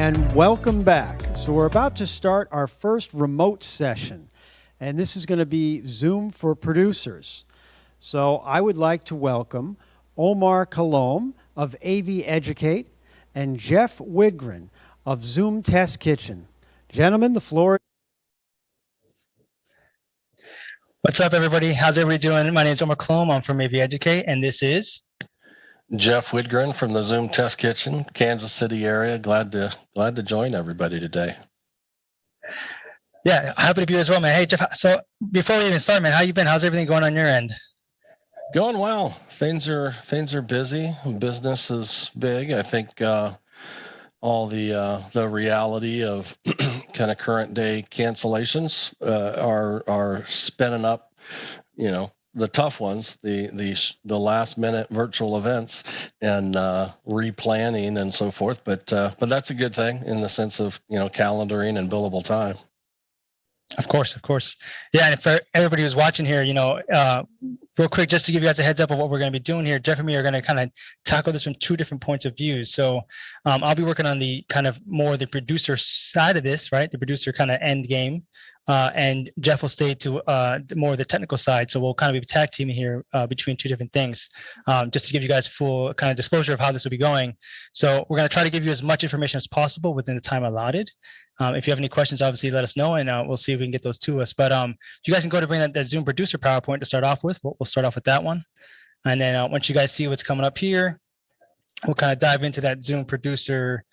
And welcome back. So we're about to start our first remote session, and this is going to be Zoom for producers. So I would like to welcome Omar Kalom of AV Educate and Jeff Widgren of Zoom Test Kitchen. Gentlemen, the floor. What's up, everybody? How's everybody doing? My name is Omar Kalom. I'm from AV Educate, and this is Jeff Widgren from the Zoom Test Kitchen, Kansas City area. Glad to join everybody today. Yeah, happy to be here as well, man. Hey, Jeff. So before we even start, man, how you been? How's everything going on your end? Going well. Things are busy. Business is big. I think all the reality of kind of current day cancellations are spinning up, the tough ones, the last minute virtual events and replanning and so forth. But that's a good thing in the sense of calendaring and billable time. Of course. Yeah, and for everybody who's watching here, real quick, just to give you guys a heads up of what we're going to be doing here, Jeff and me are going to kind of tackle this from two different points of view. So I'll be working on the kind of more the producer side of this, right? The producer kind of end game. And Jeff will stay to more of the technical side. So we'll kind of be tag teaming here between two different things, just to give you guys full kind of disclosure of how this will be going. So we're going to try to give you as much information as possible within the time allotted. If you have any questions, obviously let us know, and we'll see if we can get those to us. But you guys can go to bring that Zoom producer PowerPoint to start off with. We'll start off with that one. And then once you guys see what's coming up here, we'll kind of dive into that Zoom producer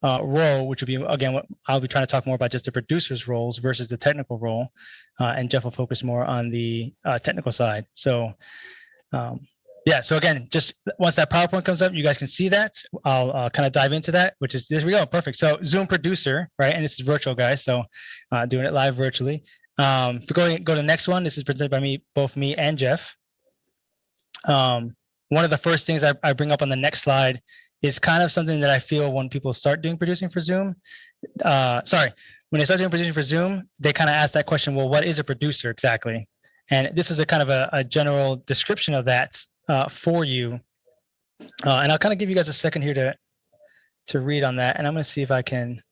role, which will be, again, what I'll be trying to talk more about, just the producer's roles versus the technical role. And Jeff will focus more on the technical side. So yeah, so again, just once that PowerPoint comes up, you guys can see that. I'll kind of dive into that, which is, there we go, perfect. So Zoom producer, right? And this is virtual, guys. So doing it live virtually. If we go to the next one, this is presented by both me and Jeff. One of the first things I bring up on the next slide is kind of something that I feel when people start doing producing for Zoom. When they start doing producing for Zoom, they kind of ask that question, well, what is a producer exactly? And this is a kind of a general description of that for you. And I'll kind of give you guys a second here to read on that. And I'm going to see if I can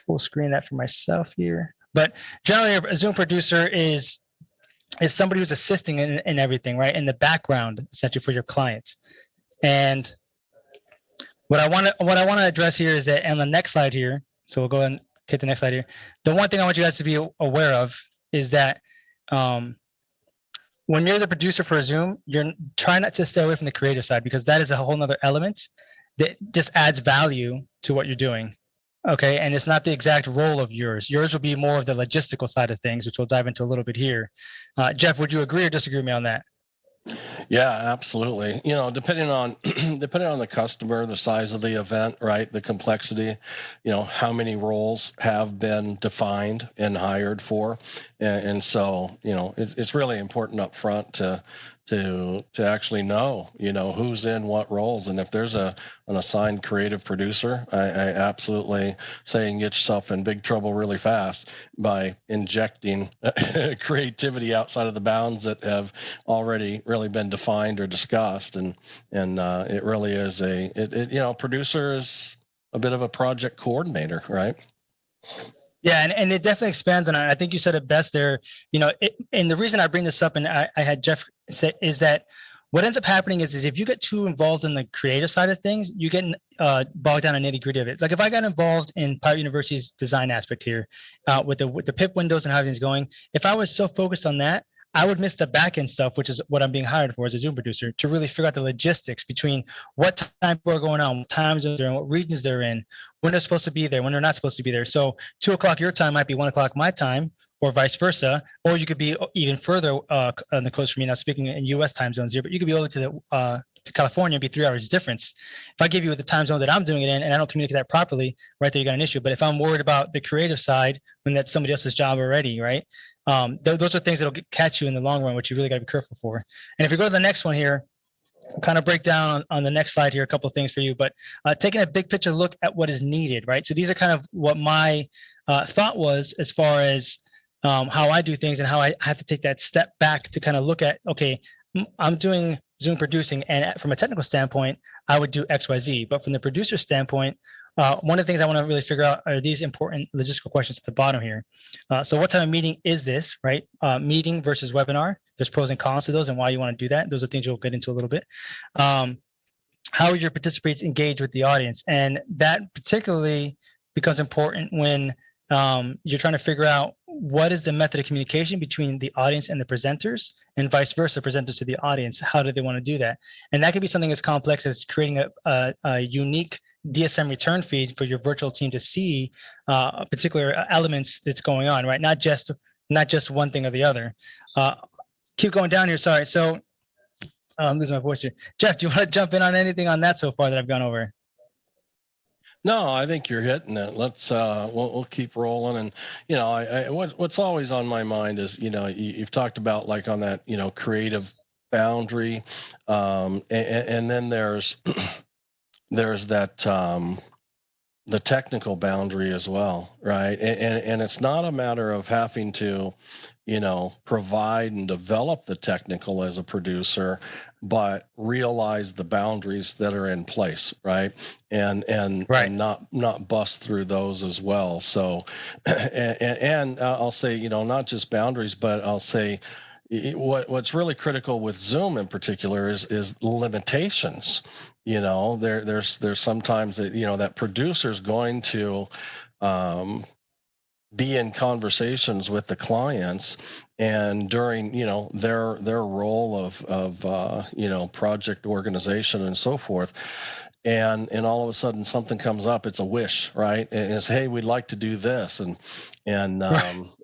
full screen that for myself here. But generally, a Zoom producer is somebody who's assisting in everything, right? In the background, essentially, for your client. And what I want to address here is that on the next slide here, so we'll go and take the next slide here. The one thing I want you guys to be aware of is that when you're the producer for a Zoom, you're trying not to stay away from the creative side, because that is a whole nother element that just adds value to what you're doing. Okay. And it's not the exact role of yours. Yours will be more of the logistical side of things, which we'll dive into a little bit here. Jeff, would you agree or disagree with me on that? Yeah, absolutely. Depending on the customer, the size of the event, right, the complexity, how many roles have been defined and hired for, and so it's really important up front to actually know who's in what roles. And if there's an assigned creative producer, I absolutely say you get yourself in big trouble really fast by injecting creativity outside of the bounds that have already really been defined or discussed. And it really is producer is a bit of a project coordinator, right? Yeah, and it definitely expands on it. I think you said it best there. And the reason I bring this up, and I had Jeff say, is that what ends up happening is if you get too involved in the creative side of things, you get bogged down in nitty gritty of it. Like if I got involved in Pirate University's design aspect here with the PIP windows and how everything's going, if I was so focused on that, I would miss the back end stuff, which is what I'm being hired for as a Zoom producer, to really figure out the logistics between what time people are going on, what time zones they're in, what regions they're in, when they're supposed to be there, when they're not supposed to be there. So 2:00 your time might be 1:00 my time, or vice versa. Or you could be even further on the coast from me. Now speaking in U.S. time zones here, but you could be over to California and be 3 hours difference. If I give you the time zone that I'm doing it in and I don't communicate that properly, right there you got an issue. But if I'm worried about the creative side, when that's somebody else's job already, right? Those are things that'll catch you in the long run, which you really got to be careful for. And if we go to the next one here, I'll kind of break down on the next slide here a couple of things for you, but taking a big picture look at what is needed, right? So these are kind of what my thought was as far as how I do things and how I have to take that step back to kind of look at, okay, I'm doing Zoom producing, and from a technical standpoint, I would do XYZ. But from the producer standpoint, one of the things I want to really figure out are these important logistical questions at the bottom here. So what type of meeting is this, right? Meeting versus webinar. There's pros and cons to those and why you want to do that. Those are things we'll get into a little bit. How your participants engage with the audience. And that particularly becomes important when you're trying to figure out what is the method of communication between the audience and the presenters, and vice versa, presenters to the audience. How do they want to do that? And that could be something as complex as creating a unique DSM return feed for your virtual team to see particular elements that's going on, right? Not just one thing or the other. Keep going down here. Sorry. So I'm losing my voice here. Jeff, do you want to jump in on anything on that so far that I've gone over? No, I think you're hitting it. Let's we'll keep rolling. And what's always on my mind is you've talked about like on that creative boundary, and then there's that the technical boundary as well, right? And it's not a matter of having to provide and develop the technical as a producer, but realize the boundaries that are in place, right? And Right. and not bust through those as well. So, and I'll say, not just boundaries, but I'll say what's really critical with Zoom in particular is limitations. There's sometimes that that producer's going to be in conversations with the clients, and during their role of project organization and so forth, and all of a sudden something comes up. It's a wish, right? And it's, hey, we'd like to do this, and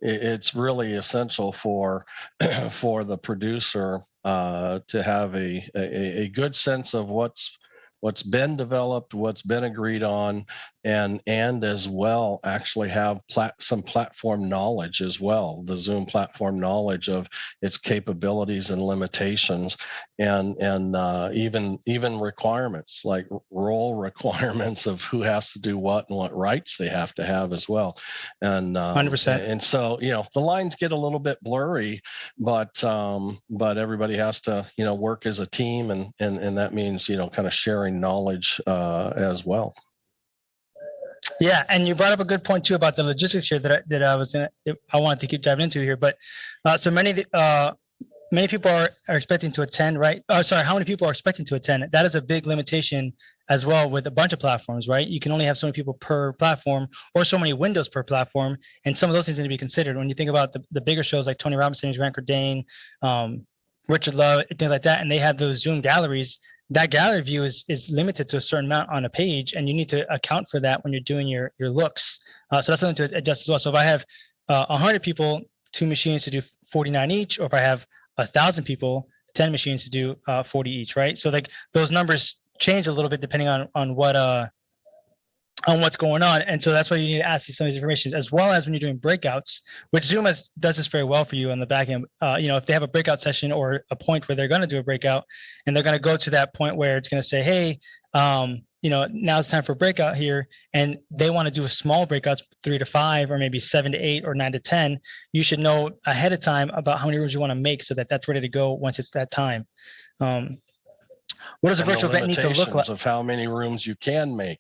it's really essential for the producer to have a good sense of what's been developed, what's been agreed on, and as well actually have some platform knowledge as well, the Zoom platform knowledge of its capabilities and limitations, and even requirements, like role requirements of who has to do what and what rights they have to have as well. And 100%. And so the lines get a little bit blurry, but everybody has to work as a team, and that means kind of sharing knowledge as well. Yeah, and you brought up a good point too about the logistics here that I wanted to keep diving into here. But so many people are expecting to attend, right? How many people are expecting to attend? That is a big limitation as well with a bunch of platforms, right? You can only have so many people per platform or so many windows per platform, and some of those things need to be considered when you think about the bigger shows like Tony Robbins, Grant Cardone, Richard Love, things like that, and they have those Zoom galleries. That gallery view is limited to a certain amount on a page, and you need to account for that when you're doing your looks. So that's something to adjust as well. So if I have 100 people, 2 machines to do 49 each, or if I have 1,000 people, 10 machines to do 40 each, right? So like those numbers change a little bit depending on what's going on. And so that's why you need to ask some of these information, as well as when you're doing breakouts, which Zoom does this very well for you on the back end. If they have a breakout session or a point where they're going to do a breakout, and they're going to go to that point where it's going to say, hey, now it's time for breakout here, and they want to do a small breakouts, 3 to 5, or maybe 7 to 8, or 9 to 10. You should know ahead of time about how many rooms you want to make so that that's ready to go once it's that time. What does a virtual event need to look like? Of how many rooms you can make,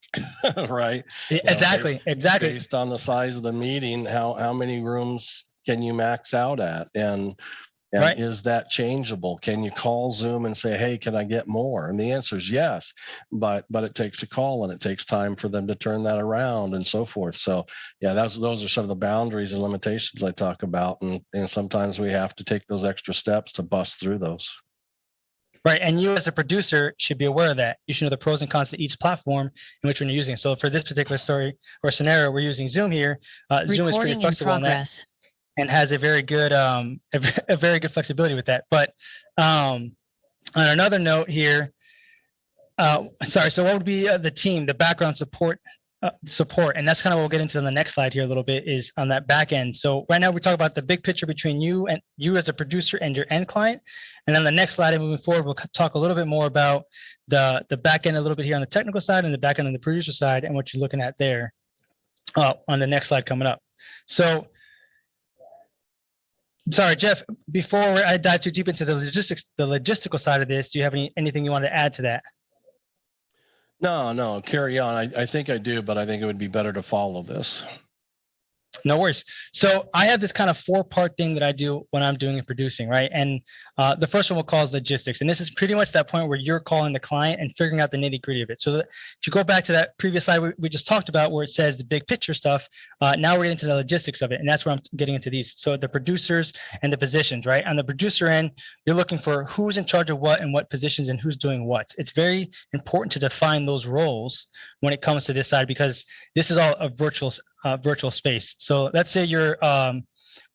right? Exactly. Based on the size of the meeting, how many rooms can you max out at? And right. Is that changeable? Can you call Zoom and say, hey, can I get more? And the answer is yes, but it takes a call, and it takes time for them to turn that around and so forth. So yeah, those are some of the boundaries and limitations I talk about. And sometimes we have to take those extra steps to bust through those. Right. And you as a producer should be aware of that. You should know the pros and cons to each platform in which one you're using. So for this particular story or scenario, we're using Zoom here. Zoom is pretty flexible on that and has a very good flexibility with that. But on another note here, so what would be the team, the background support, and that's kind of what we'll get into on the next slide here a little bit, is on that back end. So right now we talk about the big picture between you as a producer and your end client, and then the next slide and moving forward, we'll talk a little bit more about the back end a little bit here on the technical side, and the back end on the producer side, and what you're looking at there on the next slide coming up. So Sorry, Jeff, before I dive too deep into the logistical side of this, do you have anything you want to add to that? No, carry on. I think I do, but I think it would be better to follow this. No worries. So I have this kind of 4-part thing that I do when I'm doing and producing, right? And the first one we'll call is logistics. And this is pretty much that point where you're calling the client and figuring out the nitty gritty of it. So that if you go back to that previous slide we just talked about where it says the big picture stuff, now we're getting to the logistics of it. And that's where I'm getting into these. So the producers and the positions, right? On the producer end, you're looking for who's in charge of what and what positions and who's doing what. It's very important to define those roles when it comes to this side, because this is all a virtual space. So let's say you're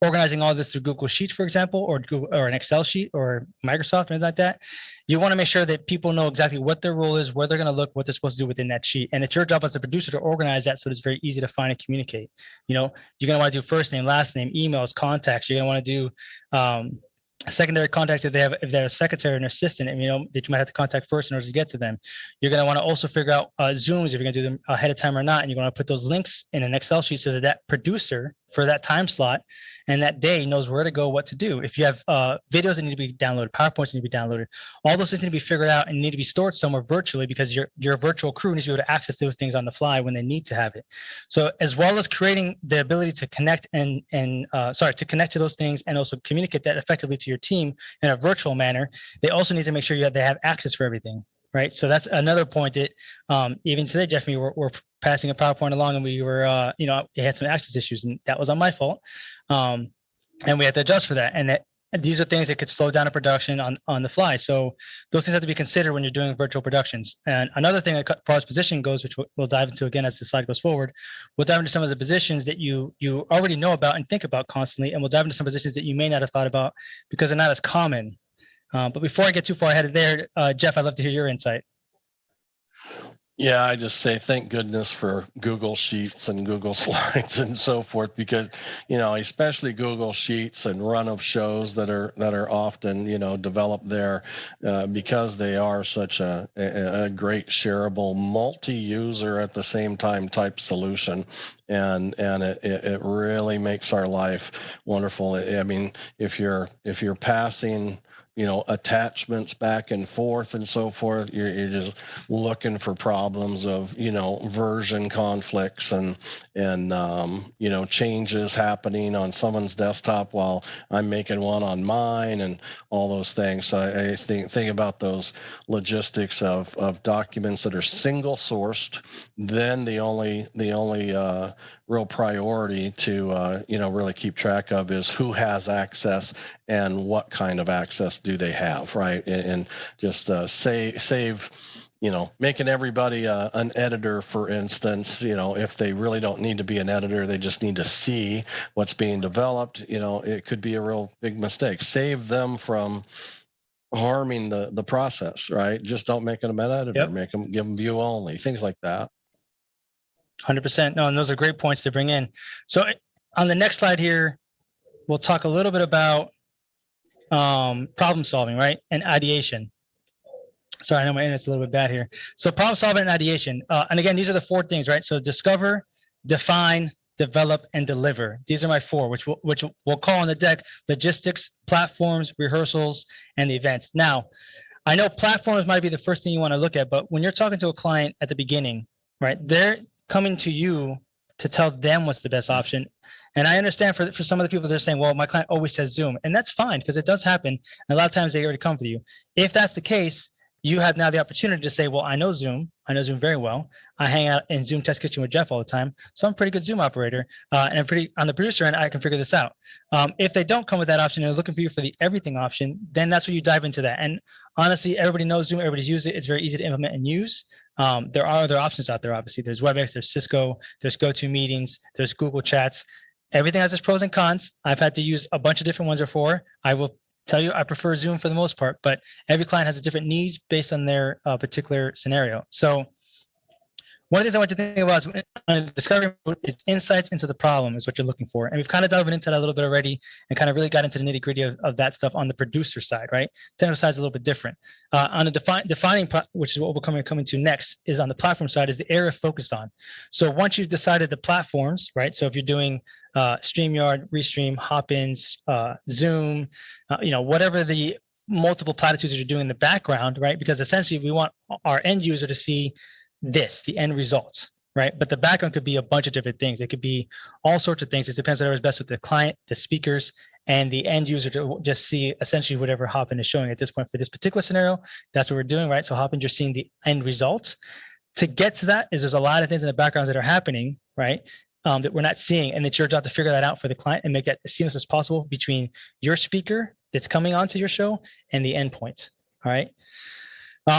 organizing all this through Google Sheets, for example, or an Excel sheet or Microsoft, or anything like that. You want to make sure that people know exactly what their role is, where they're going to look, what they're supposed to do within that sheet. And it's your job as a producer to organize that so it's very easy to find and communicate. You know, you're going to want to do first name, last name, emails, contacts. You're going to want to do secondary contacts if they're a secretary and assistant, and you know that you might have to contact first in order to get to them. You're going to want to also figure out Zooms if you're going to do them ahead of time or not, and you're going to put those links in an Excel sheet so that that producer for that time slot and that day knows where to go, what to do. If you have videos that need to be downloaded, PowerPoints need to be downloaded, all those things need to be figured out and need to be stored somewhere virtually, because your virtual crew needs to be able to access those things on the fly when they need to have it. So as well as creating the ability to connect to connect to those things and also communicate that effectively to your team in a virtual manner, they also need to make sure they have access for everything. Right. So that's another point that even today, Jeff, we're passing a PowerPoint along and we were, it had some access issues, and that was on my fault. And we had to adjust for that. And these are things that could slow down a production on the fly. So those things have to be considered when you're doing virtual productions. And another thing that as far as position goes, which we'll dive into again as the slide goes forward, we'll dive into some of the positions that you already know about and think about constantly. And we'll dive into some positions that you may not have thought about because they're not as common. But before I get too far ahead of there, Jeff, I'd love to hear your insight. Yeah, I just say thank goodness for Google Sheets and Google Slides and so forth, because, especially Google Sheets and run of shows that are often, developed there because they are such a great shareable multi-user at the same time type solution. And it really makes our life wonderful. I mean, if you're passing attachments back and forth and so forth, you're just looking for problems of, version conflicts and changes happening on someone's desktop while I'm making one on mine and all those things. So I think about those logistics of documents that are single sourced. Then the only real priority to really keep track of is who has access and what kind of access do they have, right? And just save making everybody an editor, for instance. If they really don't need to be an editor, they just need to see what's being developed, it could be a real big mistake. Save them from harming the process, right? Just don't make them an editor. Yep. Give them view only, things like that. 100%. No, and those are great points to bring in. So on the next slide here, we'll talk a little bit about problem solving, right? And ideation. Sorry, I know my internet's a little bit bad here. So problem solving and ideation. And again, these are the 4 things, right? So discover, define, develop, and deliver. These are my 4, which we'll call on the deck logistics, platforms, rehearsals, and the events. Now, I know platforms might be the first thing you want to look at, but when you're talking to a client at the beginning, right, they're coming to you to tell them what's the best option. And I understand for some of the people, they're saying, well, my client always says Zoom. And that's fine, because it does happen. And a lot of times they already come for you. If that's the case, you have now the opportunity to say, well, I know Zoom very well. I hang out in Zoom Test Kitchen with Jeff all the time. So I'm a pretty good Zoom operator. And on the producer end, I can figure this out. If they don't come with that option and they're looking for you for the everything option, then that's where you dive into that. And honestly, everybody knows Zoom. Everybody's used it. It's very easy to implement and use. There are other options out there, obviously. There's WebEx, there's Cisco, there's GoToMeetings, there's Google Chats. Everything has its pros and cons. I've had to use a bunch of different ones before. I will tell you, I prefer Zoom for the most part, but every client has a different needs based on their particular scenario. So one of the things I want you to think about is on discovery mode is insights into the problem is what you're looking for. And we've kind of dived into that a little bit already and kind of really got into the nitty gritty of that stuff on the producer side, right? Technical side is a little bit different. On the defining, which is what we're coming to next, is on the platform side is the area of focus on. So once you've decided the platforms, right? So if you're doing StreamYard, Restream, Hop-ins, Zoom, whatever the multiple platitudes that you're doing in the background, right? Because essentially we want our end user to see the end results, right? But the background could be a bunch of different things. It could be all sorts of things. It depends on whatever's best with the client, the speakers, and the end user to just see essentially whatever Hopin is showing at this point for this particular scenario. That's what we're doing, right? So Hopin, you're seeing the end results. To get to that is there's a lot of things in the backgrounds that are happening, right? That we're not seeing, and it's your job to figure that out for the client and make that as seamless as possible between your speaker that's coming onto your show and the endpoint. All right.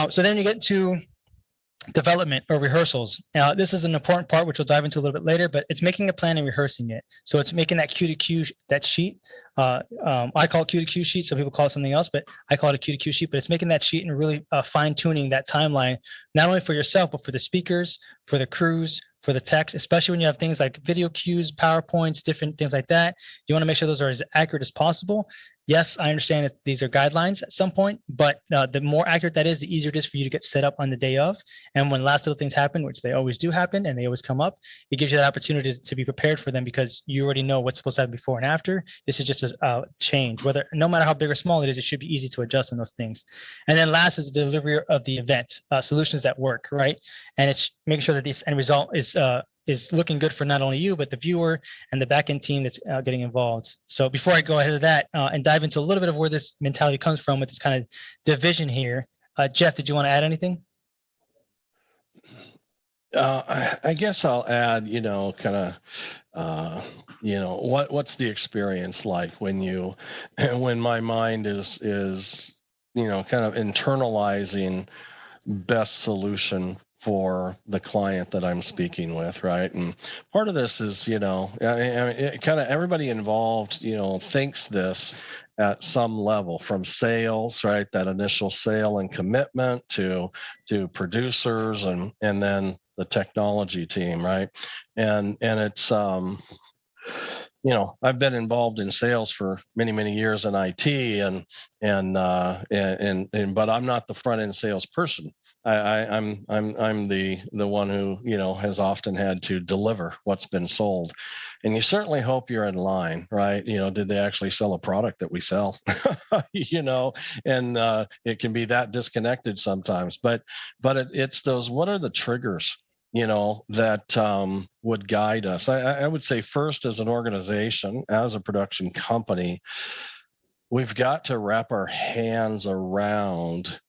So then you get to development or rehearsals. Now, this is an important part, which we'll dive into a little bit later, but it's making a plan and rehearsing it. So it's making that Q to Q, that sheet. I call it Q to Q sheet. Some people call it something else, but I call it a Q to Q sheet, but it's making that sheet and really fine tuning that timeline, not only for yourself, but for the speakers, for the crews, for the text, especially when you have things like video cues, PowerPoints, different things like that. You want to make sure those are as accurate as possible. Yes, I understand that these are guidelines at some point, but the more accurate that is, the easier it is for you to get set up on the day of. And when last little things happen, which they always do happen and they always come up, it gives you that opportunity to be prepared for them because you already know what's supposed to happen before and after. This is just a change, whether no matter how big or small it is, it should be easy to adjust on those things. And then last is the delivery of the event, solutions that work, right? And it's making sure that this end result is looking good for not only you, but the viewer and the backend team that's getting involved. So before I go ahead of that and dive into a little bit of where this mentality comes from with this kind of division here, Jeff, did you want to add anything? I guess I'll add, what's the experience like when my mind is kind of internalizing best solution for the client that I'm speaking with, right? And part of this is, kind of everybody involved, thinks this at some level, from sales, right? That initial sale and commitment to producers and then the technology team, right? And it's I've been involved in sales for many years in IT, but I'm not the front end salesperson. I'm the one who has often had to deliver what's been sold, and you certainly hope you're in line, right? Did they actually sell a product that we sell? And it can be that disconnected sometimes. But it's those. What are the triggers? That would guide us. I would say first, as an organization, as a production company, we've got to wrap our hands around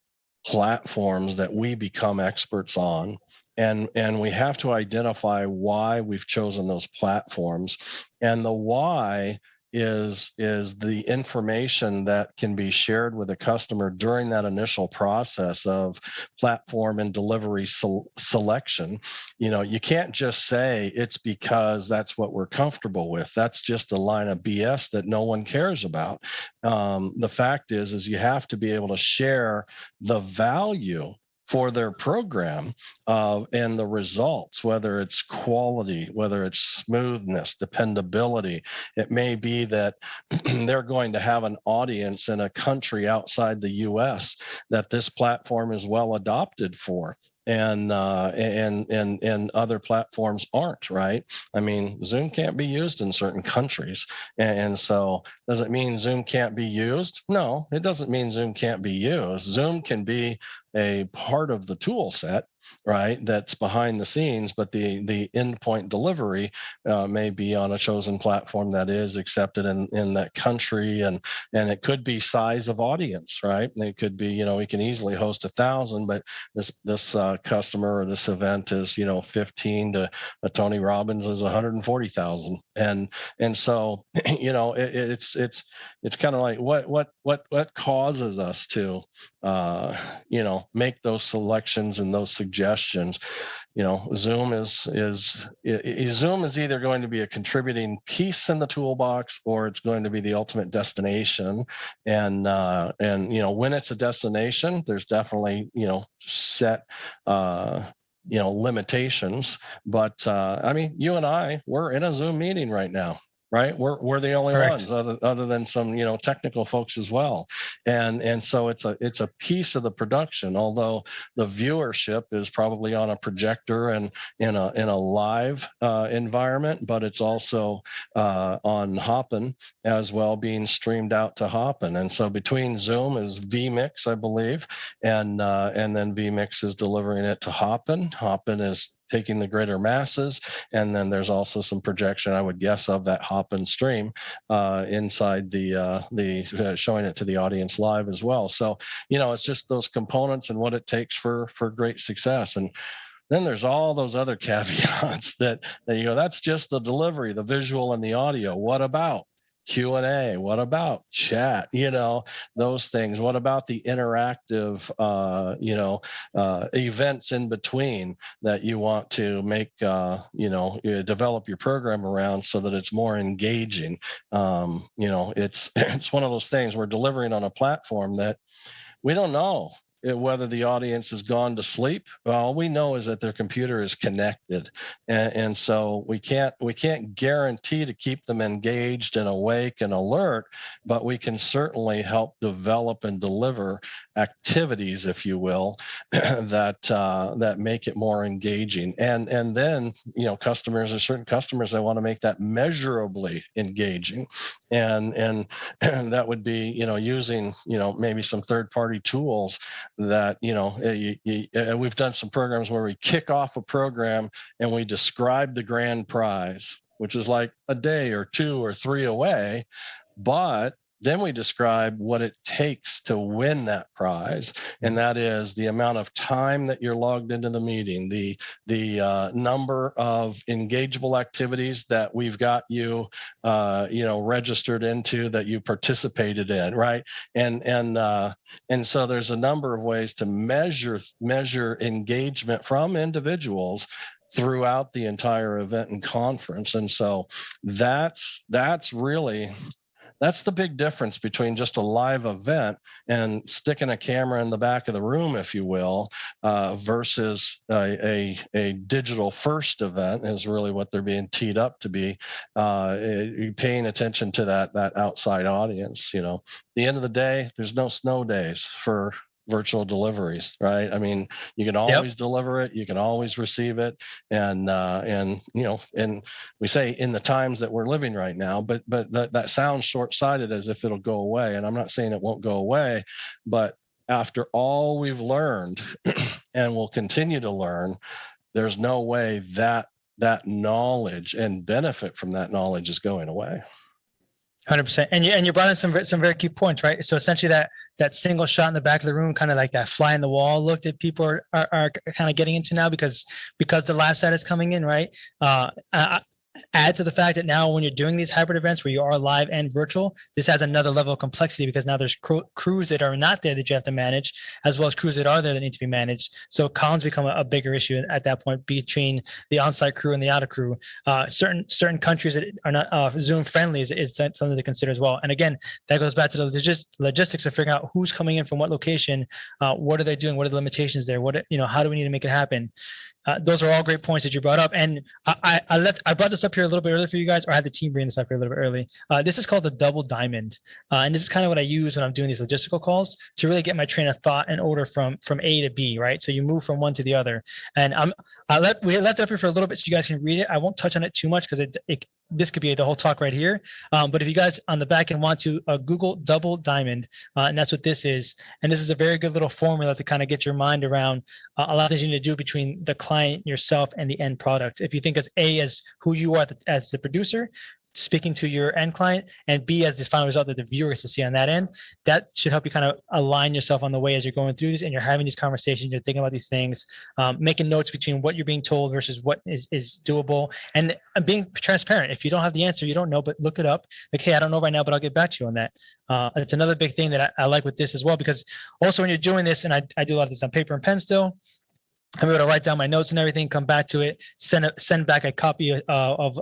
platforms that we become experts on. And we have to identify why we've chosen those platforms. And the why is the information that can be shared with a customer during that initial process of platform and delivery selection. You can't just say it's because that's what we're comfortable with. That's just a line of BS that no one cares about. The fact is you have to be able to share the value for their program and the results, whether it's quality, whether it's smoothness, dependability. It may be that they're going to have an audience in a country outside the US that this platform is well adopted for. And other platforms aren't, right? I mean, Zoom can't be used in certain countries. And so does it mean Zoom can't be used? No, it doesn't mean Zoom can't be used. Zoom can be a part of the tool set, right? That's behind the scenes, but the endpoint delivery may be on a chosen platform that is accepted in that country, and it could be size of audience, right? It could be, we can easily host 1,000, but this customer or this event is 15 to Tony Robbins is 140,000, and so it's kind of like what causes us to make those selections and those suggestions. Zoom is either going to be a contributing piece in the toolbox, or it's going to be the ultimate destination. And when it's a destination, there's definitely set limitations. But I mean, you and we're in a Zoom meeting right now. Right, we're the only Correct. ones, other than some technical folks as well, and so it's a piece of the production. Although the viewership is probably on a projector and in a live environment, but it's also on Hopin as well, being streamed out to Hopin. And so between Zoom is vMix, I believe, and then vMix is delivering it to Hopin. Hopin is taking the greater masses, and then there's also some projection, I would guess, of that Hopin stream inside the showing it to the audience live as well. So it's just those components and what it takes for great success. And then there's all those other caveats that that's just the delivery, the visual and the audio. What about Q&A? What about chat? Those things. What about the interactive, events in between that you want to make, develop your program around so that it's more engaging? It's one of those things we're delivering on a platform that we don't know whether the audience has gone to sleep. All we know is that their computer is connected, and so we can't guarantee to keep them engaged and awake and alert, but we can certainly help develop and deliver activities, if you will, that make it more engaging. And then there's certain customers that want to make that measurably engaging, and that would be using maybe some third-party tools that we've done some programs where we kick off a program and we describe the grand prize, which is like a day or 2 or 3 away, but then we describe what it takes to win that prize, and that is the amount of time that you're logged into the meeting, the number of engageable activities that we've got you registered into, that you participated in, right? And so there's a number of ways to measure engagement from individuals throughout the entire event and conference. And so that's the big difference between just a live event and sticking a camera in the back of the room, if you will, versus a digital first event is really what they're being teed up to be, paying attention to that outside audience. At the end of the day, there's no snow days for virtual deliveries, right? I mean, you can always deliver it, you can always receive it, and we say in the times that we're living right now, but that sounds short-sighted, as if it'll go away. And I'm not saying it won't go away, but after all we've learned and will continue to learn, there's no way that knowledge and benefit from that knowledge is going away. 100%. And you brought in some very key points, right? So essentially that single shot in the back of the room, kind of like that fly in the wall look that people are kind of getting into now because the live side is coming in, right? Add to the fact that now when you're doing these hybrid events where you are live and virtual, this has another level of complexity because now there's crews that are not there that you have to manage, as well as crews that are there that need to be managed. So columns become a bigger issue at that point between the on-site crew and the out of crew. Certain countries that are not Zoom friendly is something to consider as well. And again, that goes back to the logistics of figuring out who's coming in from what location, what are they doing, what are the limitations there, how do we need to make it happen. Those are all great points that you brought up. And I brought this up here a little bit early for you guys, or I had the team bring this up here a little bit early. This is called the double diamond. And this is kind of what I use when I'm doing these logistical calls to really get my train of thought and order from A to B, right? So you move from one to the other. And we left it up here for a little bit so you guys can read it. I won't touch on it too much because this could be the whole talk right here. But if you guys on the back end want to Google double diamond, and that's what this is. And this is a very good little formula to kind of get your mind around a lot of things you need to do between the client, yourself, and the end product. If you think as A as who you are as the producer, speaking to your end client, and B as this final result that the viewer gets to see on that end, that should help you kind of align yourself on the way as you're going through this and you're having these conversations, you're thinking about these things, making notes between what you're being told versus what is doable, and being transparent. If you don't have the answer, you don't know, but look it up. Like, hey, I don't know right now, but I'll get back to you on that. It's another big thing that I like with this as well, because also when you're doing this, and I do a lot of this on paper and pen still, I'm able to write down my notes and everything, come back to it, send back a copy of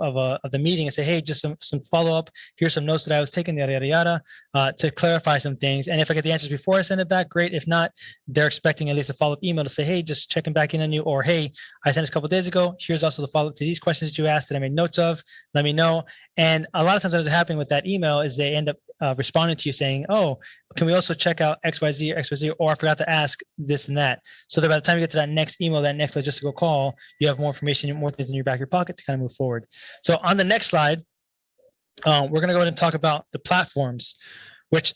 the meeting and say, hey, just some follow up. Here's some notes that I was taking, yada yada yada, to clarify some things. And if I get the answers before I send it back, great. If not, they're expecting at least a follow up email to say, hey, just checking back in on you, or hey, I sent this a couple of days ago. Here's also the follow up to these questions that you asked that I made notes of. Let me know. And a lot of times what is happening with that email is they end up responding to you saying, oh, can we also check out XYZ or XYZ, or I forgot to ask this and that. So that by the time you get to that next email, that next logistical call, you have more information, more things in your back of your pocket to kind of move forward. So on the next slide, we're going to go ahead and talk about the platforms, which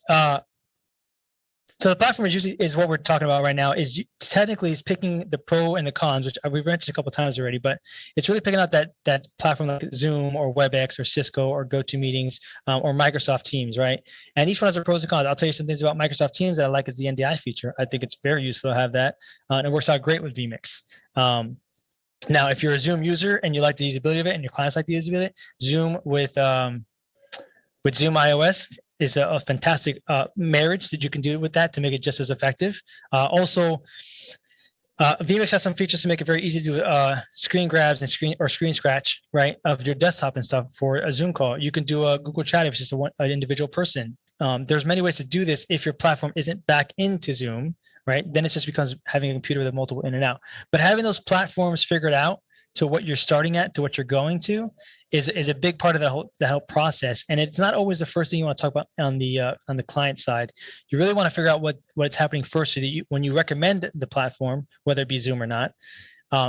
so the platform is what we're talking about right now. Is technically is picking the pro and the cons, which we've mentioned a couple of times already, but it's really picking out that platform like Zoom or WebEx or Cisco or GoToMeetings or Microsoft Teams, right? And each one has their pros and cons. I'll tell you some things about Microsoft Teams that I like is the NDI feature. I think it's very useful to have that, and it works out great with vMix. Now, if you're a Zoom user and you like the usability of it, and your clients like the usability of it, Zoom with Zoom iOS is a fantastic marriage that you can do with that to make it just as effective. Also, vMix has some features to make it very easy to do screen grabs and screen scratch, right, of your desktop and stuff for a Zoom call. You can do a Google Chat if it's just an individual person. There's many ways to do this if your platform isn't back into Zoom, right? Then it just becomes having a computer with multiple in and out. But having those platforms figured out to what you're starting at, to what you're going to, is a big part of the whole process. And it's not always the first thing you want to talk about on the client side. You really want to figure out what's happening first, so that when you recommend the platform, whether it be Zoom or not,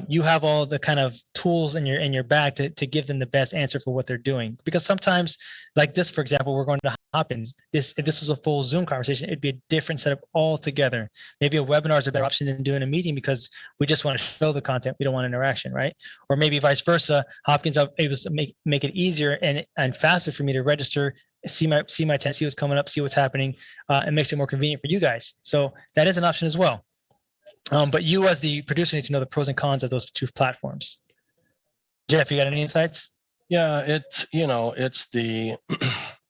you have all the kind of tools in your bag to give them the best answer for what they're doing. Because sometimes, like this, for example, we're going to Hopkins. If this was a full Zoom conversation, it'd be a different setup altogether. Maybe a webinar is a better option than doing a meeting because we just want to show the content. We don't want interaction, right? Or maybe vice versa. Hopkins able to make it easier and faster for me to register, see my attendance, see what's coming up, see what's happening, and makes it more convenient for you guys. So that is an option as well. But you as the producer need to know the pros and cons of those two platforms. Jeff, you got any insights? Yeah, it's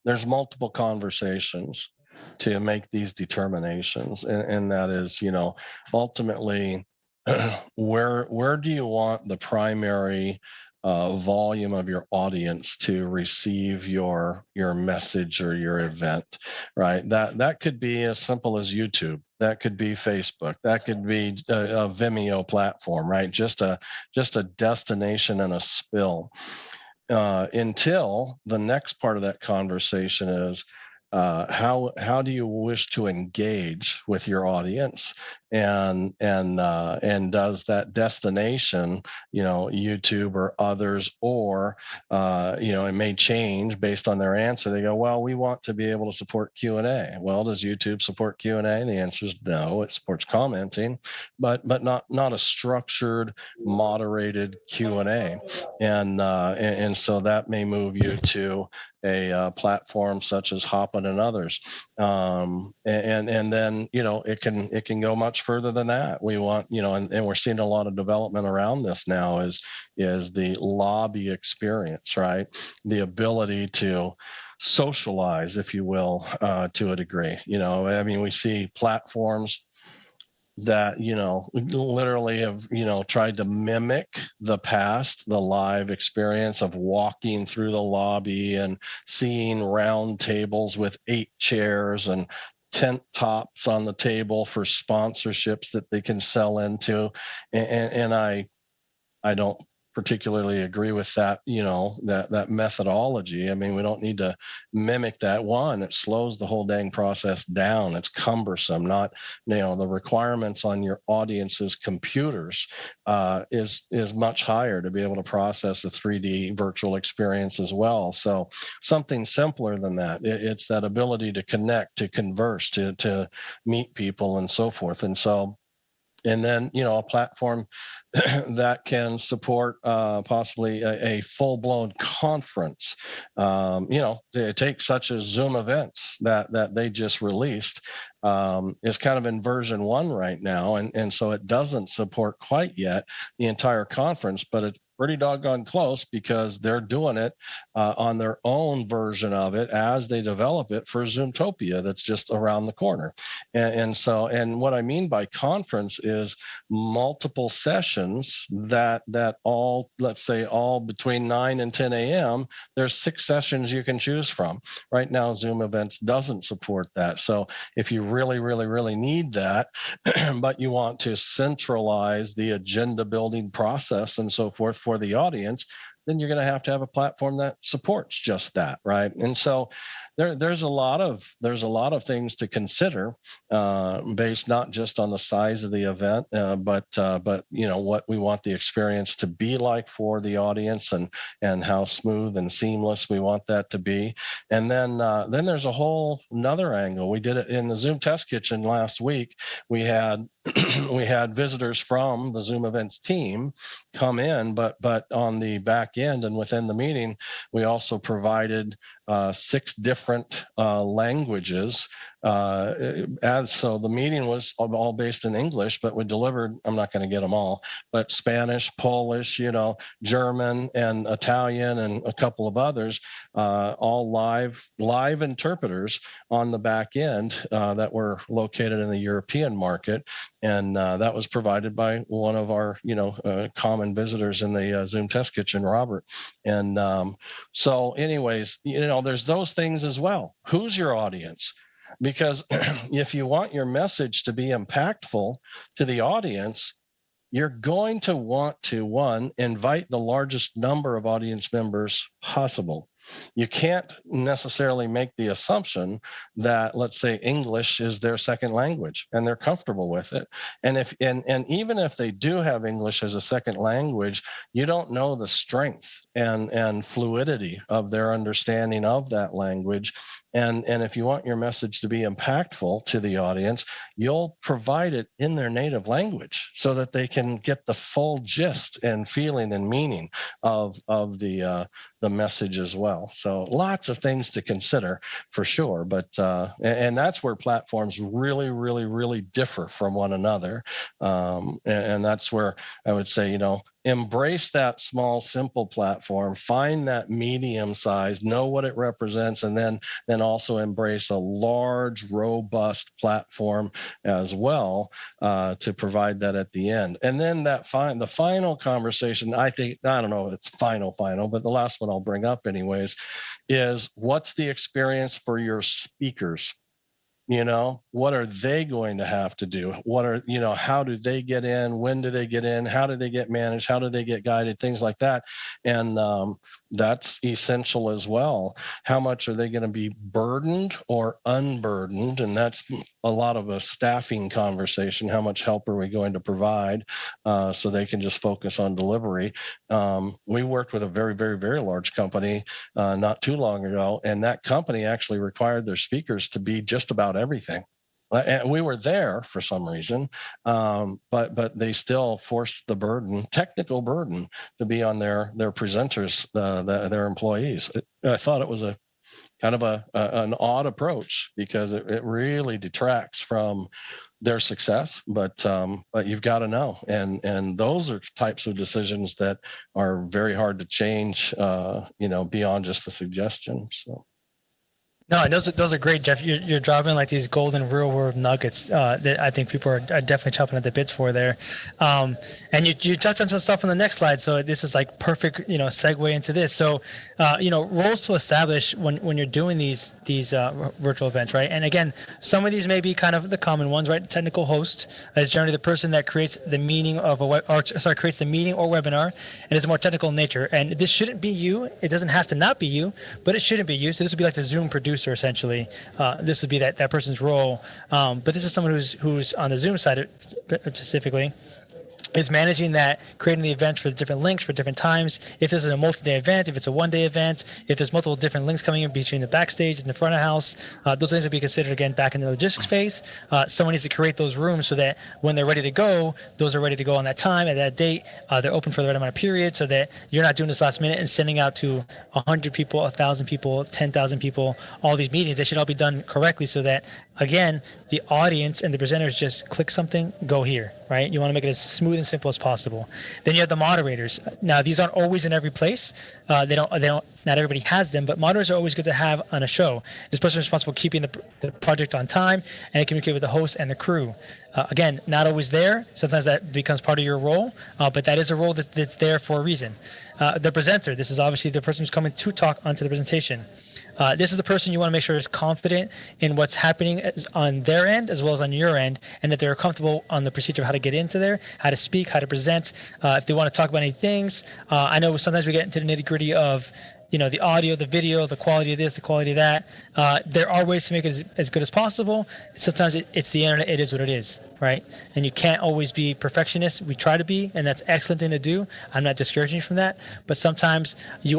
there's multiple conversations to make these determinations. And that is, ultimately, where do you want the primary volume of your audience to receive your message or your event, right? That could be as simple as YouTube. That could be Facebook. That could be a Vimeo platform, right? Just a destination and a spill. Until the next part of that conversation is, how do you wish to engage with your audience, and does that destination, YouTube or others, or it may change based on their answer. They go, well, we want to be able to support Q&A. Well, does YouTube support Q&A? The answer is no. It supports commenting, but not a structured, moderated Q&A, and so that may move you to a platform such as Hopin and others, and then it can go much further than that. We want, and we're seeing a lot of development around this now is the lobby experience, right? The ability to socialize, if you will, to a degree. We see platforms that literally have tried to mimic the live experience of walking through the lobby and seeing round tables with 8 chairs and tent tops on the table for sponsorships that they can sell into, and I don't particularly agree with that, that methodology. We don't need to mimic that. One, it slows the whole dang process down. It's cumbersome. Not, the requirements on your audience's computers is much higher to be able to process a 3D virtual experience as well. So something simpler than that. It's that ability to connect, to converse, to meet people and so forth. And then, a platform that can support possibly a full-blown conference, take such as Zoom events that they just released, is kind of in version 1 right now. And so it doesn't support quite yet the entire conference, but pretty doggone close because they're doing it on their own version of it as they develop it for Zoomtopia that's just around the corner. And what I mean by conference is multiple sessions that all, let's say, all between 9 and 10 a.m. There's 6 sessions you can choose from. Right now, Zoom Events doesn't support that. So if you really, really, really need that, but you want to centralize the agenda building process and so forth for the audience, then you're going to have a platform that supports just that, right? And so there's a lot of things to consider based not just on the size of the event, but what we want the experience to be like for the audience, and how smooth and seamless we want that to be. And then there's a whole another angle. We did it in the Zoom Test Kitchen last week. We had we had visitors from the Zoom Events team come in, but on the back end and within the meeting, we also provided 6 different languages. So the meeting was all based in English, but we delivered, I'm not going to get them all, but Spanish, Polish, German and Italian and a couple of others, all live interpreters on the back end that were located in the European market. And that was provided by one of our, common visitors in the Zoom Test Kitchen, Robert. And so anyways, there's those things as well. Who's your audience? Because if you want your message to be impactful to the audience, you're going to want to, one, invite the largest number of audience members possible. You can't necessarily make the assumption that, let's say, English is their second language and they're comfortable with it. And even if they do have English as a second language, you don't know the strength and fluidity of their understanding of that language. And if you want your message to be impactful to the audience, you'll provide it in their native language so that they can get the full gist and feeling and meaning of the message as well. So lots of things to consider for sure. But and that's where platforms really, really, really differ from one another. And that's where I would say, embrace that small, simple platform, find that medium size, know what it represents, and then also embrace a large, robust platform as well to provide that at the end. And then the final conversation, I don't know if it's final, but the last one I'll bring up anyways, is what's the experience for your speakers? What are they going to have to do? How do they get in? When do they get in? How do they get managed? How do they get guided? Things like that. And that's essential as well. How much are they going to be burdened or unburdened? And that's a lot of a staffing conversation. How much help are we going to provide so they can just focus on delivery? We worked with a very, very, very large company not too long ago, and that company actually required their speakers to be just about everything. And we were there for some reason, but they still forced the technical burden, to be on their presenters, their employees. I thought it was a kind of an odd approach because it really detracts from their success. But you've got to know, and those are types of decisions that are very hard to change. Beyond just a suggestion. So. No, and those are great, Jeff. You're dropping like these golden real world nuggets that I think people are definitely chopping at the bits for there. And you touched on some stuff on the next slide, so this is like perfect, segue into this. So, roles to establish when you're doing these virtual events, right? And again, some of these may be kind of the common ones, right? Technical host is generally the person that creates the meeting of creates the meeting or webinar, and is more technical in nature. And this shouldn't be you. It doesn't have to not be you, but it shouldn't be you. So this would be like the Zoom producer. Essentially, this would be that person's role. But this is someone who's on the Zoom side specifically, is managing that, creating the events for the different links for different times. If this is a multi-day event, if it's a one-day event, if there's multiple different links coming in between the backstage and the front of house, those things would be considered, again, back in the logistics phase. Someone needs to create those rooms so that when they're ready to go, those are ready to go on that time, at that date. They're open for the right amount of period so that you're not doing this last minute and sending out to 100 people, 1,000 people, 10,000 people, all these meetings. They should all be done correctly so that again, the audience and the presenters just click something, go here, right? You want to make it as smooth and simple as possible. Then you have the moderators. Now, these aren't always in every place. They don't, not everybody has them, but moderators are always good to have on a show. This person is responsible for keeping the project on time and they communicate with the host and the crew. Again, not always there. Sometimes that becomes part of your role, but that is a role that's there for a reason. The presenter, this is obviously the person who's coming to talk onto the presentation. This is the person you want to make sure is confident in what's happening on their end as well as on your end, and that they're comfortable on the procedure of how to get into there, how to speak, how to present. If they want to talk about any things, I know sometimes we get into the nitty gritty of the audio, the video, the quality of this, the quality of that. There are ways to make it as good as possible. Sometimes it's the internet. It is what it is, right? And you can't always be perfectionist. We try to be, and that's an excellent thing to do. I'm not discouraging you from that. But sometimes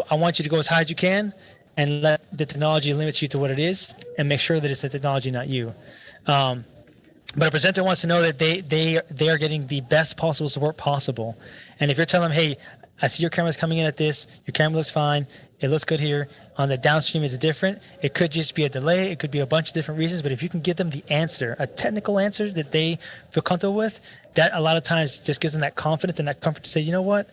I want you to go as high as you can and let the technology limit you to what it is and make sure that it's the technology, not you. But a presenter wants to know that they are getting the best possible support possible. And if you're telling them, hey, I see your camera's coming in at this, your camera looks fine, it looks good here, on the downstream it's different, it could just be a delay, it could be a bunch of different reasons, but if you can give them the answer, a technical answer that they feel comfortable with, that a lot of times just gives them that confidence and that comfort to say, you know what,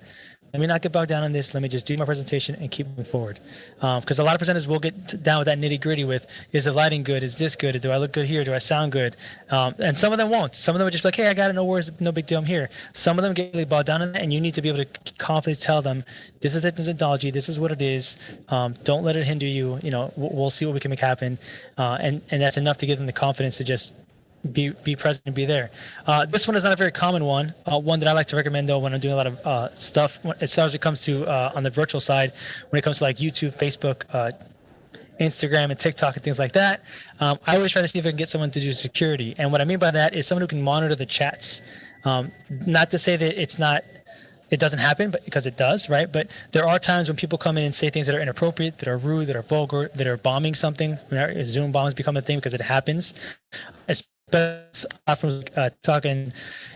let me not get bogged down on this. Let me just do my presentation and keep moving forward. Because a lot of presenters will get down with that nitty gritty with, is the lighting good? Is this good? Do I look good here? Do I sound good? And some of them won't. Some of them are just like, hey, I got it. No worries. No big deal. I'm here. Some of them get really bogged down in that, and you need to be able to confidently tell them, this is the technology. This is what it is. Don't let it hinder you. We'll see what we can make happen. And that's enough to give them the confidence to just be present and be there. This one is not a very common one. One that I like to recommend though when I'm doing a lot of stuff as far as it comes to on the virtual side, when it comes to like YouTube, Facebook, Instagram, and TikTok and things like that. I always try to see if I can get someone to do security. And what I mean by that is someone who can monitor the chats. Not to say that it doesn't happen, but because it does, right? But there are times when people come in and say things that are inappropriate, that are rude, that are vulgar, that are bombing something. Zoom bombs become a thing because it happens. Platforms like TikTok and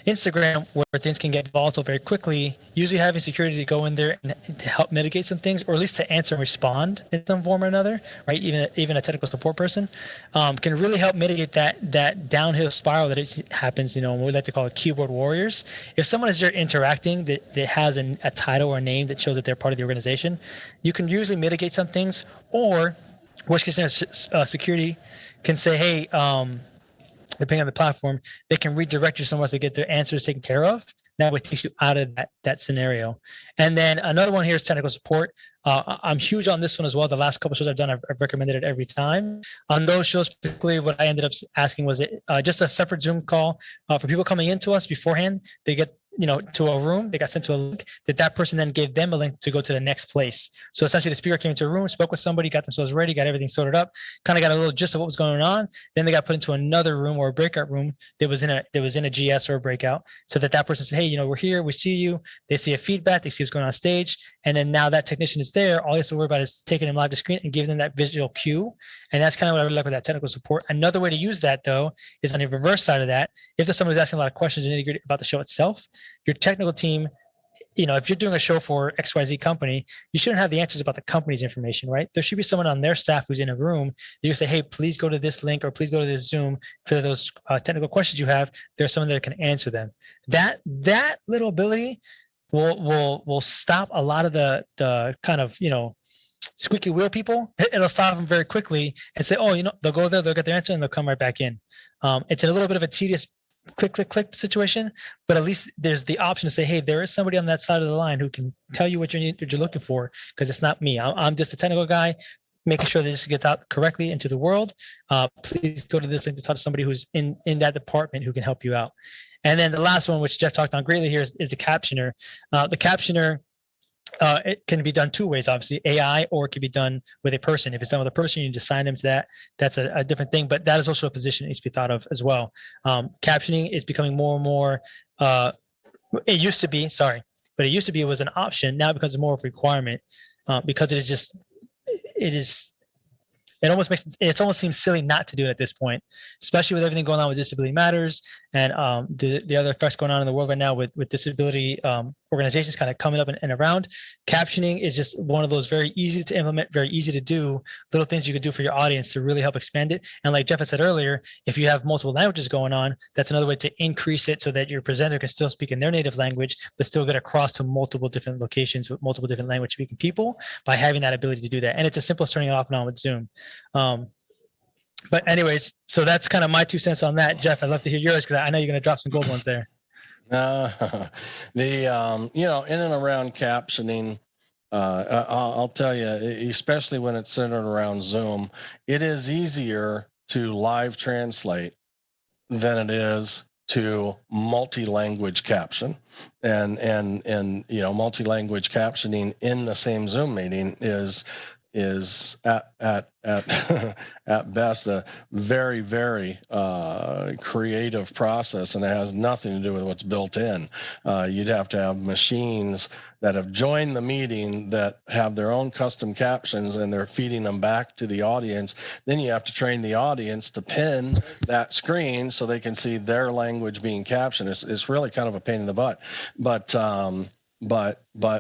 Instagram, where things can get volatile very quickly. Usually having security to go in there and to help mitigate some things, or at least to answer and respond in some form or another, right? Even a technical support person can really help mitigate that downhill spiral that it happens. We like to call it keyboard warriors. If someone is there interacting that has a title or a name that shows that they're part of the organization, you can usually mitigate some things. Or worst case scenario, security can say, hey, depending on the platform, they can redirect you somewhere to get their answers taken care of. That way it takes you out of that scenario. And then another one here is technical support. I'm huge on this one as well. The last couple of shows I've done, I've recommended it every time. On those shows, particularly what I ended up asking was just a separate Zoom call for people coming into us beforehand. They get to a room, they got sent to a link that person then gave them a link to go to the next place. So essentially the speaker came into a room, spoke with somebody, got themselves ready, got everything sorted up, kind of got a little gist of what was going on. Then they got put into another room or a breakout room that was in a GS or a breakout, so that person said, hey, we're here, we see you. They see a feedback, they see what's going on stage. And then now that technician is there, all he has to worry about is taking them live to screen and giving them that visual cue. And that's kind of what I would like with that technical support. Another way to use that though, is on the reverse side of that. If there's someone who's asking a lot of questions and nitty-gritty about the show itself, your technical team, if you're doing a show for XYZ company, you shouldn't have the answers about the company's information, right? There should be someone on their staff who's in a room that you say, hey, please go to this link or please go to this Zoom for those technical questions you have. There's someone that can answer them. That little ability will stop a lot of the kind of, squeaky wheel people. It'll stop them very quickly and say, oh, they'll go there, they'll get their answer and they'll come right back in. It's a little bit of a tedious click situation, but at least there's the option to say, hey, there is somebody on that side of the line who can tell you what you're looking for, because it's not me. I'm just a technical guy making sure that this gets out correctly into the world. Please go to this link to talk to somebody who's in that department who can help you out. And then the last one, which Jeff talked on greatly here, is the captioner. The captioner, it can be done two ways, obviously, AI, or it can be done with a person. If it's done with a person, you just assign them to that. That's a different thing, but that is also a position that needs to be thought of as well. Captioning is becoming more and more, it used to be, it was an option. Now it becomes more of a requirement because it almost seems silly not to do it at this point, especially with everything going on with Disability Matters and the other effects going on in the world right now with disability organizations kind of coming up and around. Captioning is just one of those very easy to implement, very easy to do little things you can do for your audience to really help expand it. And like Jeff had said earlier, if you have multiple languages going on, that's another way to increase it so that your presenter can still speak in their native language, but still get across to multiple different locations with multiple different language speaking people by having that ability to do that. And it's as simple as turning it off and on with Zoom. But anyways, so that's kind of my 2 cents on that. Jeff, I'd love to hear yours because I know you're going to drop some gold ones there. In and around captioning, I'll tell you, especially when it's centered around Zoom, it is easier to live translate than it is to multi-language caption, and multi-language captioning in the same Zoom meeting is at at best a very, very creative process, and it has nothing to do with what's built in. You'd have to have machines that have joined the meeting that have their own custom captions, and they're feeding them back to the audience. Then you have to train the audience to pin that screen so they can see their language being captioned. It's really kind of a pain in the butt, but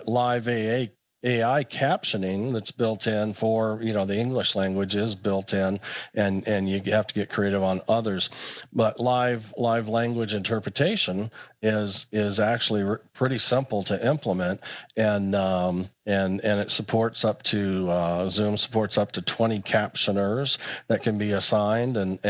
live AI captioning that's built in for the English language is built in, and you have to get creative on others. But live language interpretation is actually pretty simple to implement, and it supports up to Zoom supports up to 20 captioners that can be assigned, and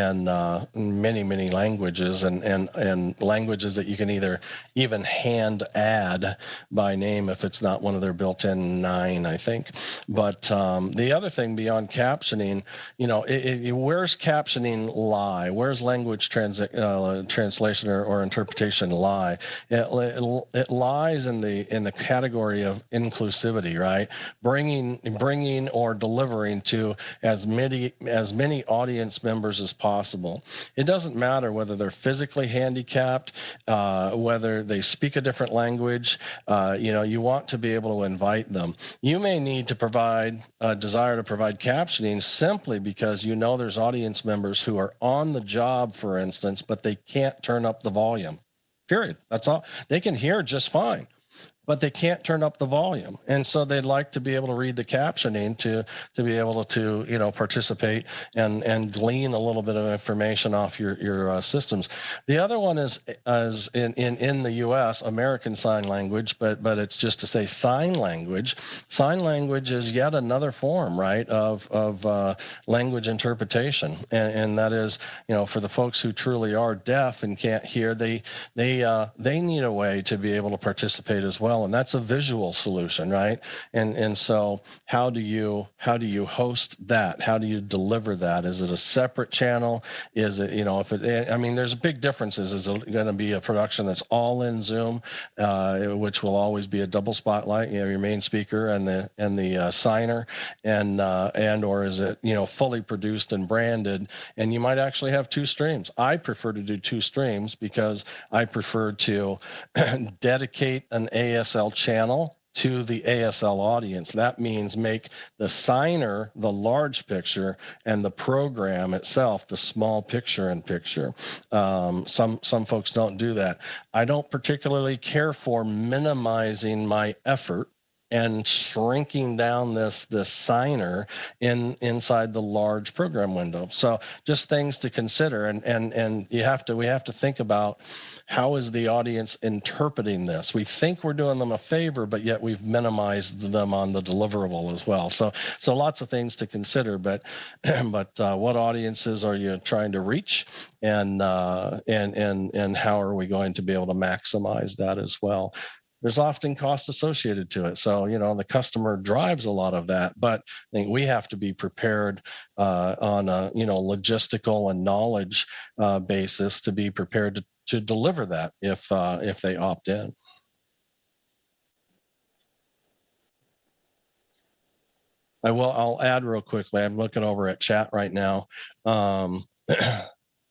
many languages, and languages that you can either even hand add by name if it's not one of their built-in 9, I think. But the other thing beyond captioning, where's captioning lie? Where's language translation or interpretation lie? It lies in the category of inclusivity, right? Bringing or delivering to as many audience members as possible. It doesn't matter whether they're physically handicapped, whether they speak a different language. You want to be able to invite them. You may need to desire to provide captioning simply because there's audience members who are on the job, for instance, but they can't turn up the volume. Period. That's all. They can hear just fine, but they can't turn up the volume, and so they'd like to be able to read the captioning to be able to participate and glean a little bit of information off your systems. The other one is in the U.S. American Sign Language, but it's just to say sign language. Sign language is yet another form, right, of language interpretation, and that is for the folks who truly are deaf and can't hear, they need a way to be able to participate as well. And that's a visual solution, right? And so how do you host that? How do you deliver that? Is it a separate channel? Is it, there's big differences. Is it going to be a production that's all in Zoom, which will always be a double spotlight, your main speaker and the signer, or is it, fully produced and branded, and you might actually have 2 streams. I prefer to do 2 streams because I prefer to dedicate an ASL channel to the ASL audience. That means make the signer the large picture and the program itself the small picture-in-picture. Some folks don't do that. I don't particularly care for minimizing my effort and shrinking down this signer inside the large program window. So just things to consider, and we have to think about, how is the audience interpreting this? We think we're doing them a favor, but yet we've minimized them on the deliverable as well. So lots of things to consider, but what audiences are you trying to reach, and how are we going to be able to maximize that as well? There's often cost associated to it. So, the customer drives a lot of that, but I think we have to be prepared on a, logistical and knowledge basis to be prepared to deliver that if they opt in. I'll add real quickly. I'm looking over at chat right now.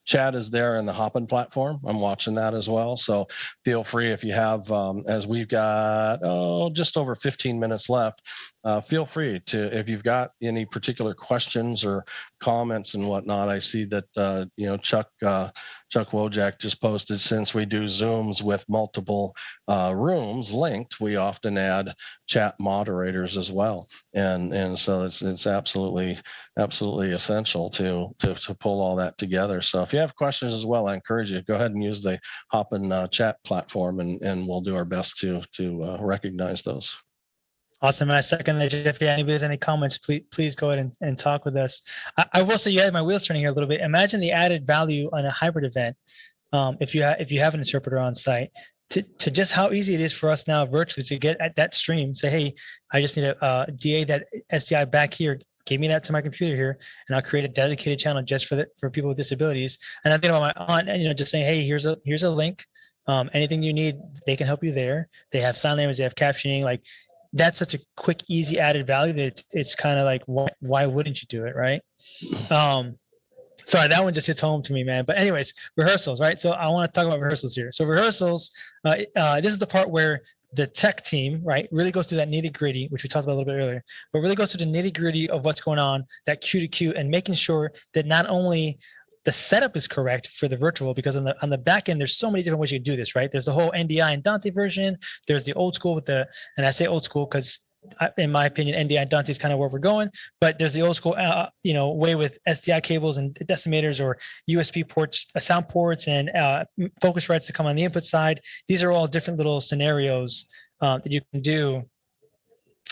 Chat is there in the Hopin platform. I'm watching that as well. So feel free if you have, as we've got just over 15 minutes left, feel free to, if you've got any particular questions or comments and whatnot. I see that Chuck Wojak just posted, since we do Zooms with multiple rooms linked, we often add chat moderators as well, and so it's absolutely essential to pull all that together. So if you have questions as well, I encourage you, go ahead and use the Hopin chat platform, and we'll do our best to recognize those. Awesome. And I second that, Jeff. Yeah, anybody has any comments, please go ahead and talk with us. I will say, you had my wheels turning here a little bit. Imagine the added value on a hybrid event. If you have an interpreter on site, to just how easy it is for us now virtually to get at that stream, say, hey, I just need a DA that SDI back here. Give me that to my computer here, and I'll create a dedicated channel just for people with disabilities. And I'm thinking about my aunt, and just saying, hey, here's a link. Anything you need, they can help you there. They have sign language, they have captioning. Like, that's such a quick, easy added value that it's kind of like, why wouldn't you do it, right? Sorry, that one just hits home to me, man. But anyways, rehearsals, right? So I want to talk about rehearsals here. So rehearsals, this is the part where the tech team, right, really goes through that nitty gritty, which we talked about a little bit earlier, but really goes through the nitty gritty of what's going on, that cue to cue, and making sure that not only the setup is correct for the virtual, because on the back end, there's so many different ways you can do this, right? There's the whole NDI and Dante version. There's the old school and I say old school because in my opinion, NDI and Dante is kind of where we're going, but there's the old school, way with SDI cables and decimators or USB ports, sound ports, and Focusrites to come on the input side. These are all different little scenarios that you can do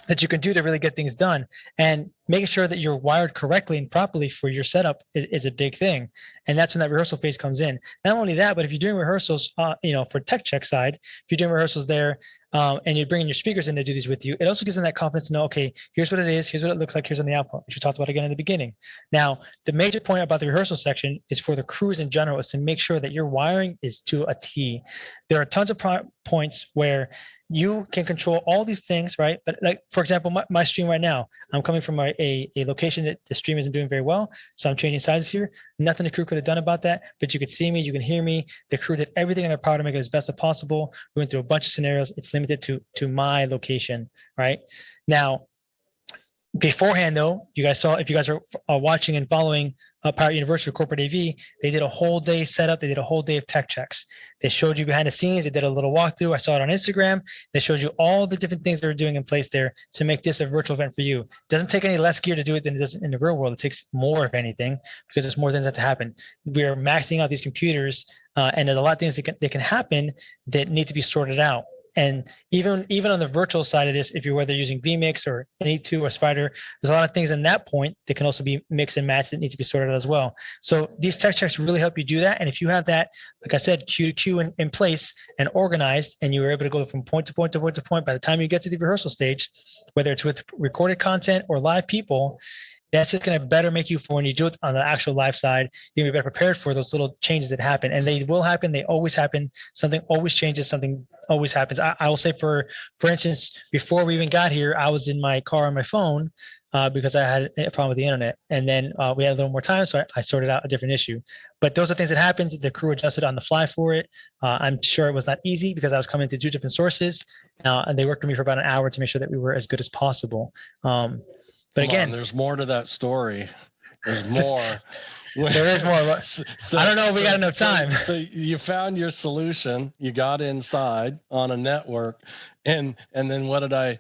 to really get things done. And making sure that you're wired correctly and properly for your setup is a big thing. And that's when that rehearsal phase comes in. Not only that, but if you're doing rehearsals, for tech check side, if you're doing rehearsals there, and you're bringing your speakers in to do these with you, it also gives them that confidence to know, okay, here's what it is, here's what it looks like, here's on the output, which we talked about again in the beginning. Now, the major point about the rehearsal section is for the crews in general, is to make sure that your wiring is to a T. There are tons of points where you can control all these things, right? But like, for example, my stream right now, I'm coming from a location that the stream isn't doing very well. So I'm changing sizes here. Nothing the crew could have done about that, but you could see me, you can hear me. The crew did everything in their power to make it as best as possible. We went through a bunch of scenarios. It's limited to my location, right? Now, beforehand though, you guys saw, if you guys are watching and following Pirate University or Corporate AV, they did a whole day setup. They did a whole day of tech checks. They showed you behind the scenes. They did a little walkthrough. I saw it on Instagram. They showed you all the different things they were doing in place there to make this a virtual event for you. It doesn't take any less gear to do it than it does in the real world. It takes more, if anything, because there's more things that have to happen. We are maxing out these computers, and there's a lot of things that can happen that need to be sorted out. And even on the virtual side of this, if you're whether using vMix or Any2 or Spider, there's a lot of things in that point that can also be mixed and matched that need to be sorted out as well. So these tech checks really help you do that. And if you have that, like I said, Q to Q in place and organized, and you were able to go from point to point to point to point, by the time you get to the rehearsal stage, whether it's with recorded content or live people, that's just going to better make you, for when you do it on the actual live side, you're going to be better prepared for those little changes that happen. And they will happen. They always happen. Something always changes. Something always happens. I will say, for instance, before we even got here, I was in my car on my phone because I had a problem with the internet. And then we had a little more time, so I sorted out a different issue. But those are things that happen. The crew adjusted on the fly for it. I'm sure it was not easy because I was coming to 2 different sources. And they worked with me for about an hour to make sure that we were as good as possible. But again, there's more to that story. There's more. There is more. So, I don't know if we got enough time. So you found your solution. You got inside on a network, and then what did I?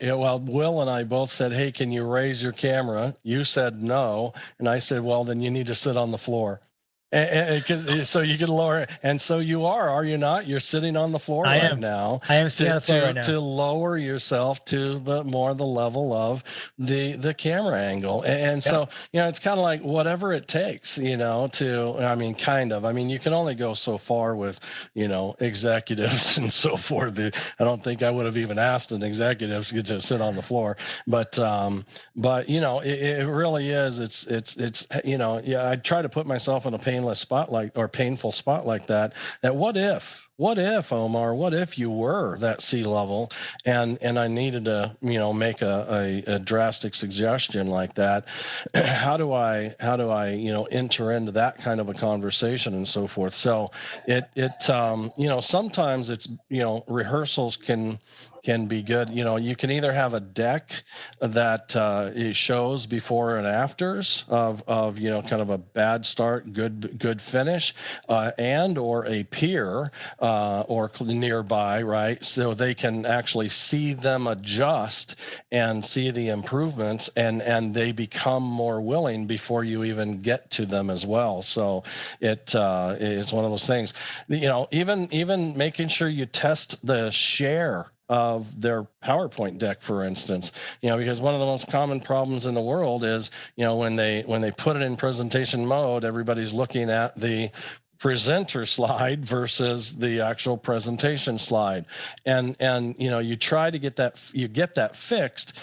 Well, Will and I both said, "Hey, can you raise your camera?" You said no, and I said, "Well, then you need to sit on the floor." So you can lower it, and so you are you not? You're sitting on the floor right now. I am sitting on the floor right now to lower yourself to the level of the camera angle, and so it's kind of like whatever it takes, you can only go so far with executives and so forth. I don't think I would have even asked an executive to just sit on the floor, but it really is. It's I try to put myself in a pain painless spot or painful spot like that, what if, Omar, what if you were that C-level and I needed to, make a drastic suggestion like that? How do I, enter into that kind of a conversation and so forth? So sometimes it's, rehearsals can be good. You can either have a deck that it shows before and afters of kind of a bad start, good finish, and or a peer or nearby, right? So they can actually see them adjust and see the improvements, and they become more willing before you even get to them as well. So it's one of those things. Even making sure you test the share of their PowerPoint deck, for instance, because one of the most common problems in the world is, when they put it in presentation mode, everybody's looking at the presenter slide versus the actual presentation slide. And you try to get that fixed,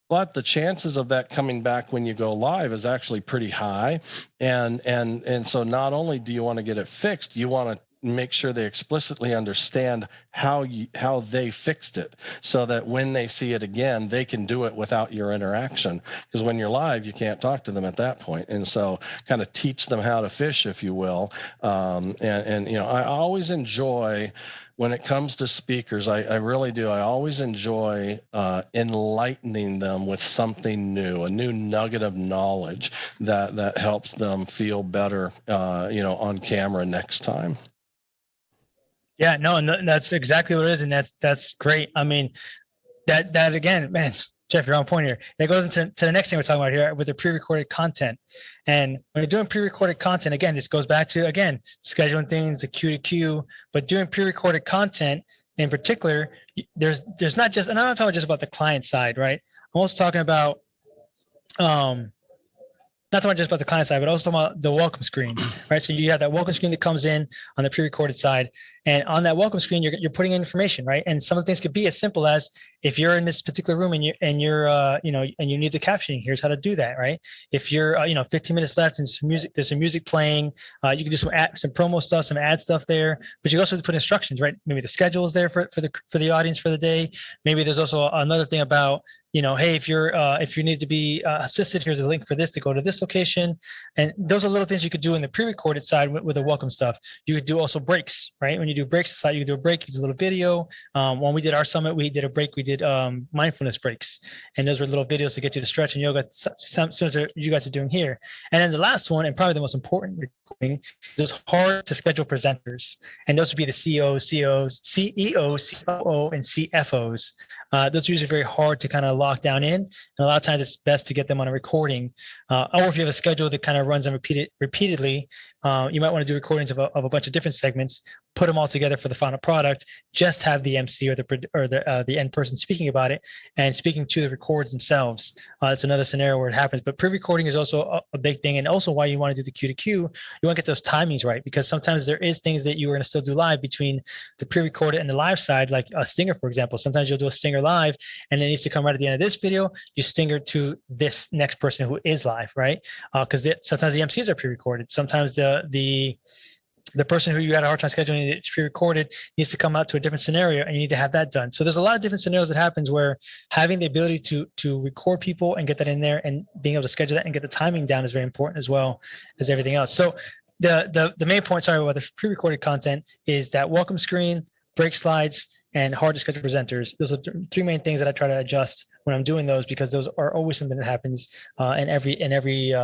but the chances of that coming back when you go live is actually pretty high. And so not only do you want to get it fixed, you want to make sure they explicitly understand how they fixed it, so that when they see it again, they can do it without your interaction. Because when you're live, you can't talk to them at that point. And so kind of teach them how to fish, if you will. I always enjoy, when it comes to speakers, I really do. I always enjoy enlightening them with something new, a new nugget of knowledge that helps them feel better, on camera next time. Yeah, no, that's exactly what it is. And that's great. I mean, that again, man, Jeff, you're on point here. That goes into the next thing we're talking about here with the pre-recorded content. And when you're doing pre-recorded content, again, this goes back to, again, scheduling things, the Q to Q, but doing pre-recorded content in particular, there's not just, and I'm not talking just about the client side, right? I'm also talking about, not talking just about the client side, but also talking about the welcome screen, right? So you have that welcome screen that comes in on the pre-recorded side, and on that welcome screen, you're putting in information, right? And some of the things could be as simple as, if you're in this particular room and you're and you need the captioning, here's how to do that, right? If you're 15 minutes left and there's some music playing, you can do some promo stuff, some ad stuff there, but you also have to put instructions, right? Maybe the schedule is there for the audience for the day. Maybe there's also another thing about, hey, if you need to be assisted, here's a link for this to go to this location. And those are little things you could do in the pre-recorded side with the welcome stuff. You could do also breaks, right? When you do breaks aside, you can do a break, you do a little video. When we did our summit, we did a break. We did mindfulness breaks, and those were little videos to get you to stretch and yoga, similar to you guys are doing here. And then the last one, and probably the most important recording, is hard to schedule presenters, and those would be the CEOs, COO, and CFOs. Those are usually very hard to kind of lock down in, and a lot of times it's best to get them on a recording, or if you have a schedule that kind of runs and repeatedly, you might want to do recordings of a bunch of different segments, put them all together for the final product, just have the MC or the end person speaking about it and speaking to the records themselves. It's another scenario where it happens, but pre-recording is also a big thing, and also why you want to do the Q to Q. You want to get those timings right, because sometimes there is things that you are going to still do live between the pre-recorded and the live side, like a stinger, for example. Sometimes you'll do a stinger live and it needs to come right at the end of this video. You stinger to this next person who is live, right? Because sometimes the MCs are pre-recorded. Sometimes the person who you had a hard time scheduling it's pre-recorded needs to come out to a different scenario, and you need to have that done. So there's a lot of different scenarios that happens where having the ability to record people and get that in there and being able to schedule that and get the timing down is very important, as well as everything else. So the main point, sorry, about the pre-recorded content is that welcome screen, break slides, and hard to schedule presenters. Those are three main things that I try to adjust when I'm doing those, because those are always something that happens in every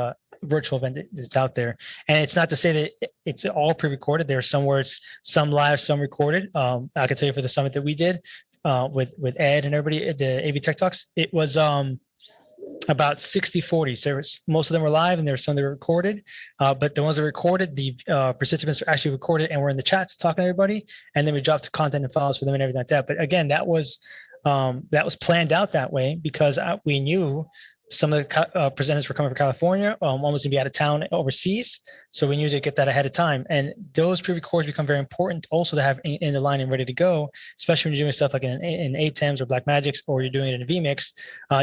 virtual event that's out there. And it's not to say that it's all pre-recorded. There's some where it's some live, some recorded. I can tell you for the summit that we did with Ed and everybody at the AV Tech Talks, it was about 60-40. So most of them were live and there were some that were recorded. But the ones that were recorded, the participants were actually recorded and were in the chats talking to everybody. And then we dropped content and files for them and everything like that. But again, that was planned out that way because we knew some of the presenters were coming from California. One was going to be out of town overseas. So we knew to get that ahead of time. And those pre-records become very important also to have in the line and ready to go, especially when you're doing stuff like in ATEMs or Black Magics, or you're doing it in a vMix,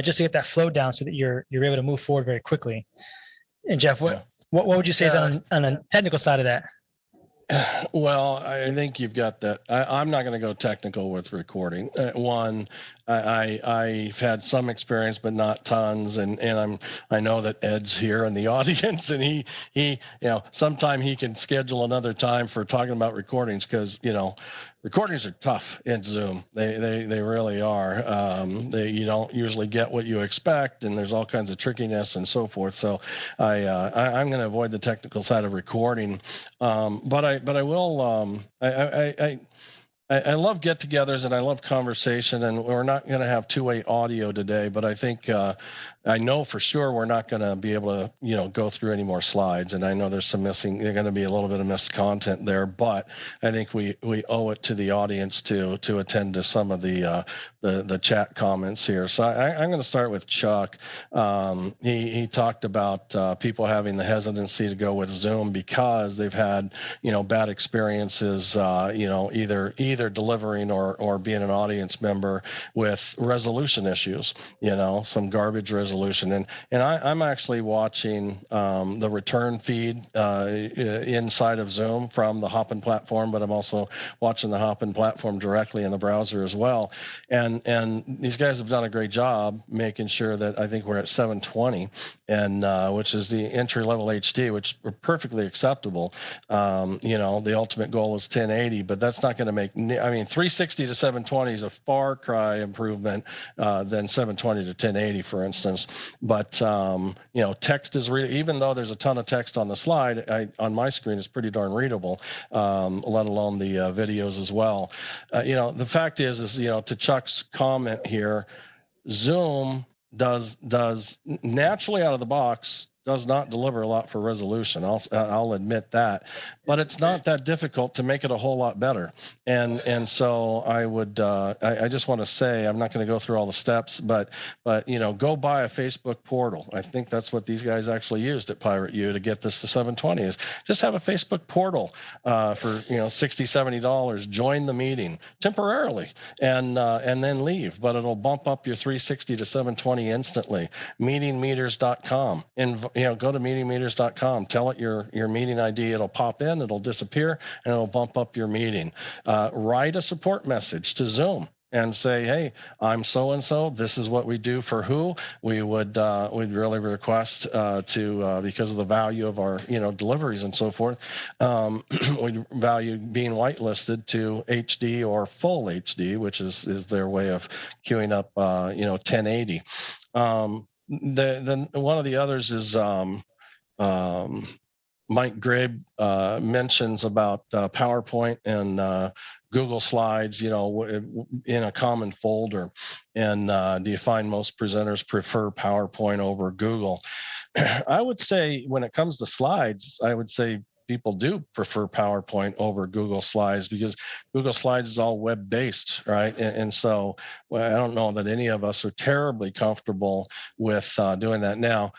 just to get that flow down so that you're able to move forward very quickly. And Jeff, what What would you say is on a technical side of that? Well, I think you've got that. I'm not going to go technical with recording. One, I've had some experience, but not tons, and I know that Ed's here in the audience, and he sometime he can schedule another time for talking about recordings, because recordings are tough in Zoom. They really are. You don't usually get what you expect, and there's all kinds of trickiness and so forth. So I'm going to avoid the technical side of recording, but I will. I love get-togethers and I love conversation, and we're not going to have two-way audio today, but I think I know for sure we're not going to be able to go through any more slides, and I know there's going to be a little bit of missed content there, but I think we owe it to the audience to attend to some of the chat comments here. So I'm going to start with Chuck. He talked about people having the hesitancy to go with Zoom because they've had bad experiences, either delivering or being an audience member with resolution issues, some garbage resolution. And I'm actually watching the return feed inside of Zoom from the Hopin platform, but I'm also watching the Hopin platform directly in the browser as well. And these guys have done a great job making sure that I think we're at 720, and which is the entry level HD, which are perfectly acceptable. The ultimate goal is 1080, but that's not going to make. 360 to 720 is a far cry improvement than 720 to 1080, for instance. But text is even though there's a ton of text on the slide, on my screen is pretty darn readable, let alone the videos as well. The fact is to Chuck's comment here, Zoom does naturally out of the box does not deliver a lot for resolution. I'll admit that, but it's not that difficult to make it a whole lot better. And so I would I just want to say, I'm not going to go through all the steps, but go buy a Facebook portal. I think that's what these guys actually used at Pirate U to get this to 720. Is just have a Facebook portal for $60, $70. Join the meeting temporarily, and then leave. But it'll bump up your 360 to 720 instantly. Meetingmeters.com. And go to meetingmeters.com. Tell it your meeting ID. It'll pop in. It'll disappear, and it'll bump up your meeting. Write a support message to Zoom and say, hey, I'm so-and-so. This is what we do for who. We would we'd really request to, because of the value of our, deliveries and so forth, we value being whitelisted to HD or full HD, which is their way of queuing up, 1080. Then one of the others is Mike Grabe mentions about PowerPoint and Google Slides, in a common folder. And do you find most presenters prefer PowerPoint over Google? I would say when it comes to slides, I would say people do prefer PowerPoint over Google Slides, because Google Slides is all web-based, right? And so I don't know that any of us are terribly comfortable with doing that. Now,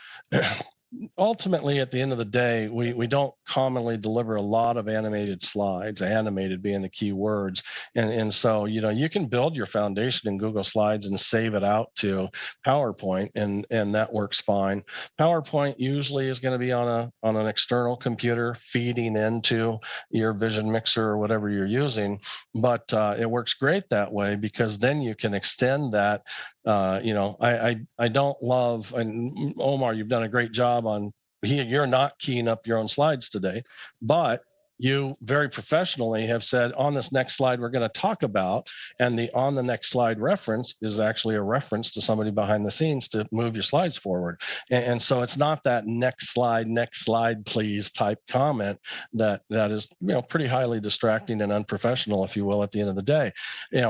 ultimately, at the end of the day, we don't commonly deliver a lot of animated slides, animated being the key words. And so, you can build your foundation in Google Slides and save it out to PowerPoint, and that works fine. PowerPoint usually is going to be on an external computer feeding into your Vision Mixer or whatever you're using, but it works great that way, because then you can extend that. I don't love, and Omar, you've done a great job on, you're not keying up your own slides today, but you very professionally have said, on this next slide we're going to talk about, and the on the next slide reference is actually a reference to somebody behind the scenes to move your slides forward. And so it's not that next slide please type comment that is pretty highly distracting and unprofessional, if you will, at the end of the day.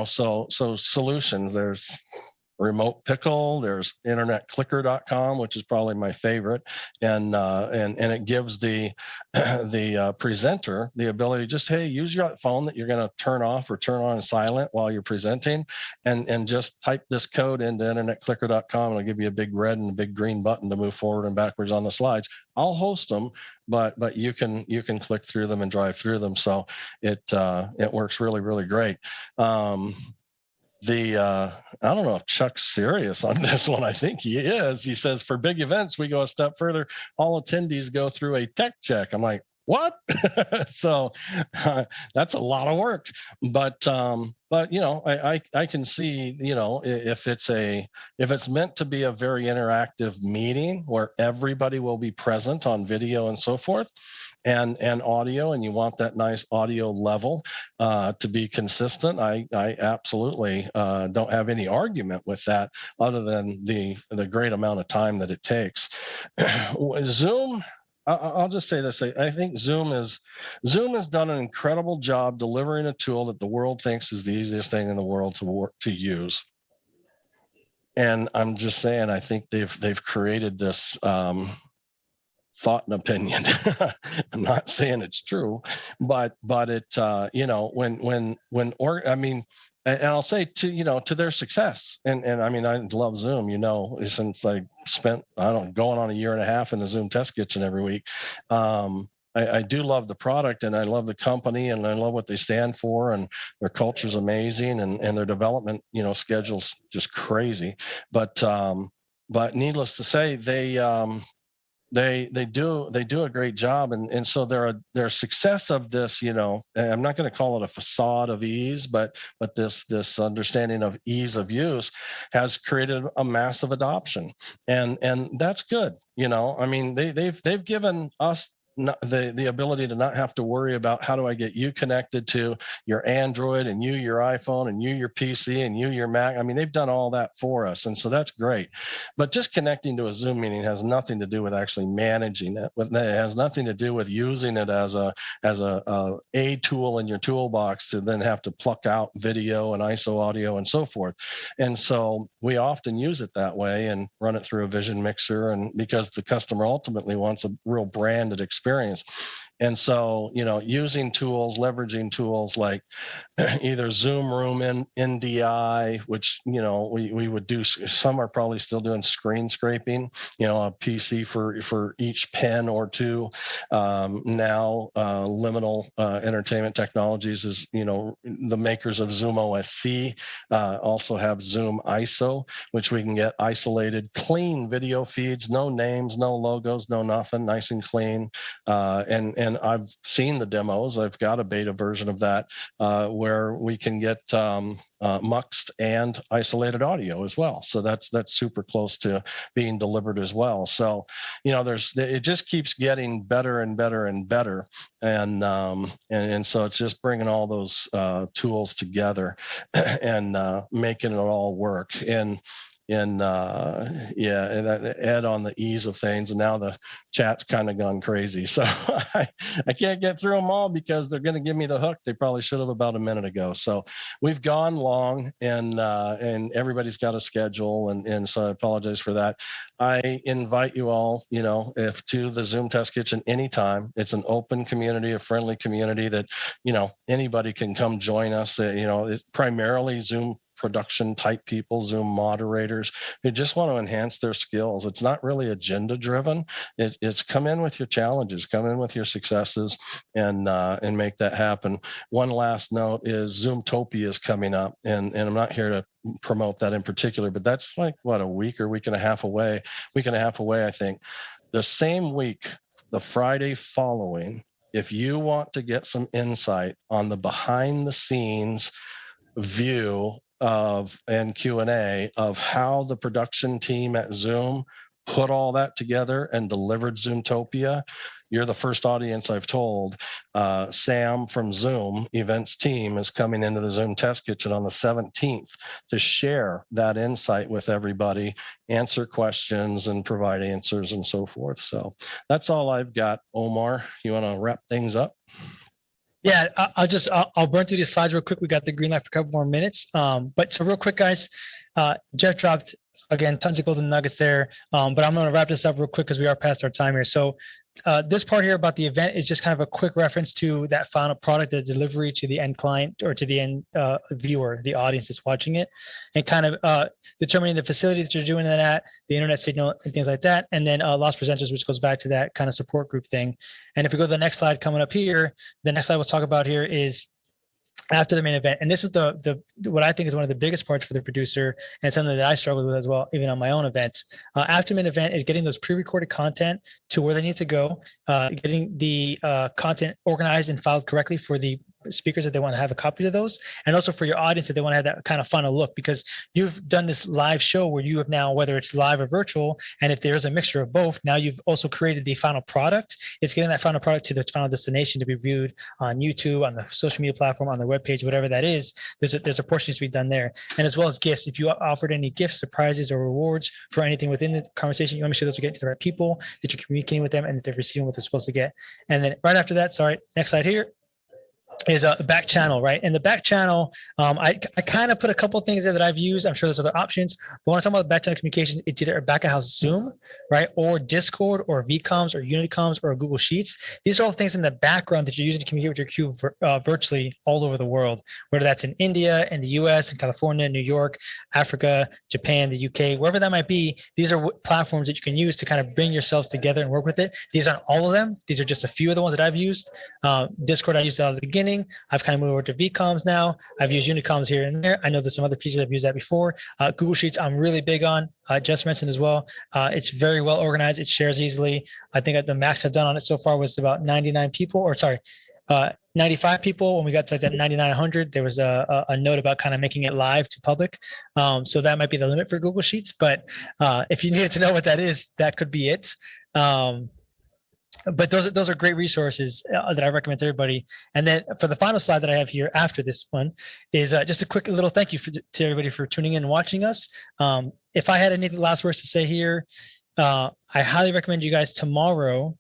So solutions, there's Remote Pickle, there's internetclicker.com, which is probably my favorite, and it gives the presenter the ability to just, hey, use your phone that you're going to turn off or turn on silent while you're presenting, and just type this code into internetclicker.com, and it'll give you a big red and a big green button to move forward and backwards on the slides. I'll host them, but you can click through them and drive through them, so it works really, really great. I don't know if Chuck's serious on this one. I think he is. He says, for big events, we go a step further. All attendees go through a tech check. I'm like, what? So that's a lot of work. But I can see, if it's meant to be a very interactive meeting where everybody will be present on video and so forth, and audio, and you want that nice audio level to be consistent, I absolutely don't have any argument with that, other than the great amount of time that it takes. Zoom, I'll just say this. I think Zoom has done an incredible job delivering a tool that the world thinks is the easiest thing in the world to use. And I'm just saying, I think they've created this thought and opinion. I'm not saying it's true, but it and I'll say to their success, and I mean, I love Zoom, since I spent, going on a year and a half in the Zoom test kitchen every week. I do love the product, and I love the company, and I love what they stand for, and their culture is amazing, and their development, schedule's just crazy. But needless to say, they do a great job, and so their success of this, I'm not going to call it a facade of ease, but this understanding of ease of use has created a massive adoption, and that's good. I mean, they've given us the ability to not have to worry about how do I get you connected to your Android, and your iPhone, and your PC, and your Mac. I mean, they've done all that for us, and so that's great. But just connecting to a Zoom meeting has nothing to do with actually managing it. It has nothing to do with using it as a tool in your toolbox to then have to pluck out video and ISO audio and so forth. And so we often use it that way and run it through a vision mixer, and because the customer ultimately wants a real branded experience. And so, using tools, leveraging tools like either Zoom Room and NDI, which, we would do. Some are probably still doing screen scraping, a PC for each pen or two. Now, Liminal Entertainment Technologies is, the makers of Zoom OSC also have Zoom ISO, which we can get isolated, clean video feeds, no names, no logos, no nothing, nice and clean. And I've seen the demos. I've got a beta version of that where we can get muxed and isolated audio as well. So that's super close to being delivered as well. So it just keeps getting better and better and better, and so it's just bringing all those tools together and making it all work. And add on the ease of things, and now the chat's kind of gone crazy, so I can't get through them all because they're going to give me the hook they probably should have about a minute ago. So we've gone long, and everybody's got a schedule, and so I apologize for that. I invite you all, if to the Zoom Test Kitchen anytime. It's an open community, a friendly community that anybody can come join us. It's primarily Zoom production type people, Zoom moderators who just want to enhance their skills. It's not really agenda driven. It's come in with your challenges, come in with your successes, and make that happen. One last note is Zoomtopia is coming up, and I'm not here to promote that in particular, but that's like a week and a half away, I think. The same week, the Friday following, if you want to get some insight on the behind the scenes view of and Q&A of how the production team at Zoom put all that together and delivered Zoomtopia, you're the first audience I've told. Sam from Zoom events team is coming into the Zoom Test Kitchen on the 17th to share that insight with everybody, answer questions, and provide answers and so forth. So that's all I've got. Omar, you want to wrap things up? Yeah, I'll burn through these slides real quick. We got the green light for a couple more minutes. But so real quick, guys, Jeff dropped, again, tons of golden nuggets there. But I'm going to wrap this up real quick because we are past our time here. So this part here about the event is just kind of a quick reference to that final product, the delivery to the end client or to the end viewer, the audience that's watching it, and kind of determining the facility that you're doing it at, the internet signal, and things like that. And then lost presenters, which goes back to that kind of support group thing. And if we go to the next slide coming up here, the next slide we'll talk about here is after the main event. And this is the what I think is one of the biggest parts for the producer, and something that I struggled with as well, even on my own events. After main event is getting those pre-recorded content to where they need to go, getting the content organized and filed correctly for the speakers that they want to have a copy of those, and also for your audience that they want to have that kind of final look, because you've done this live show where you have now, whether it's live or virtual, and if there's a mixture of both, now you've also created the final product. It's getting that final product to the final destination to be viewed on YouTube, on the social media platform, on the webpage, whatever that is. There's a portion to be done there, and as well as gifts. If you offered any gifts, surprises, or rewards for anything within the conversation, you want to make sure those are getting to the right people, that you're communicating with them, and that they're receiving what they're supposed to get. And then right after that, sorry, next slide here, is a back channel, right? And the back channel, I kind of put a couple of things there that I've used. I'm sure there's other options, but when I talk about back channel communication, it's either a back of house Zoom, right? Or Discord or VComms or UnityComms or Google Sheets. These are all things in the background that you're using to communicate with your queue virtually all over the world, whether that's in India, in the US, in California, New York, Africa, Japan, the UK, wherever that might be. These are platforms that you can use to kind of bring yourselves together and work with it. These aren't all of them. These are just a few of the ones that I've used. Discord, I used out at the beginning. I've kind of moved over to VComms now. I've used Unicoms here and there. I know there's some other pieces I've used that before. Google Sheets, I'm really big on. Just mentioned as well. It's very well organized. It shares easily. I think the max I've done on it so far was about 95 people. When we got to that 9,900, there was a note about kind of making it live to public. So that might be the limit for Google Sheets. But if you needed to know what that is, that could be it. But those are great resources that I recommend to everybody. And then for the final slide that I have here after this one is just a quick little thank you to everybody for tuning in and watching us. If I had any last words to say here, I highly recommend you guys tomorrow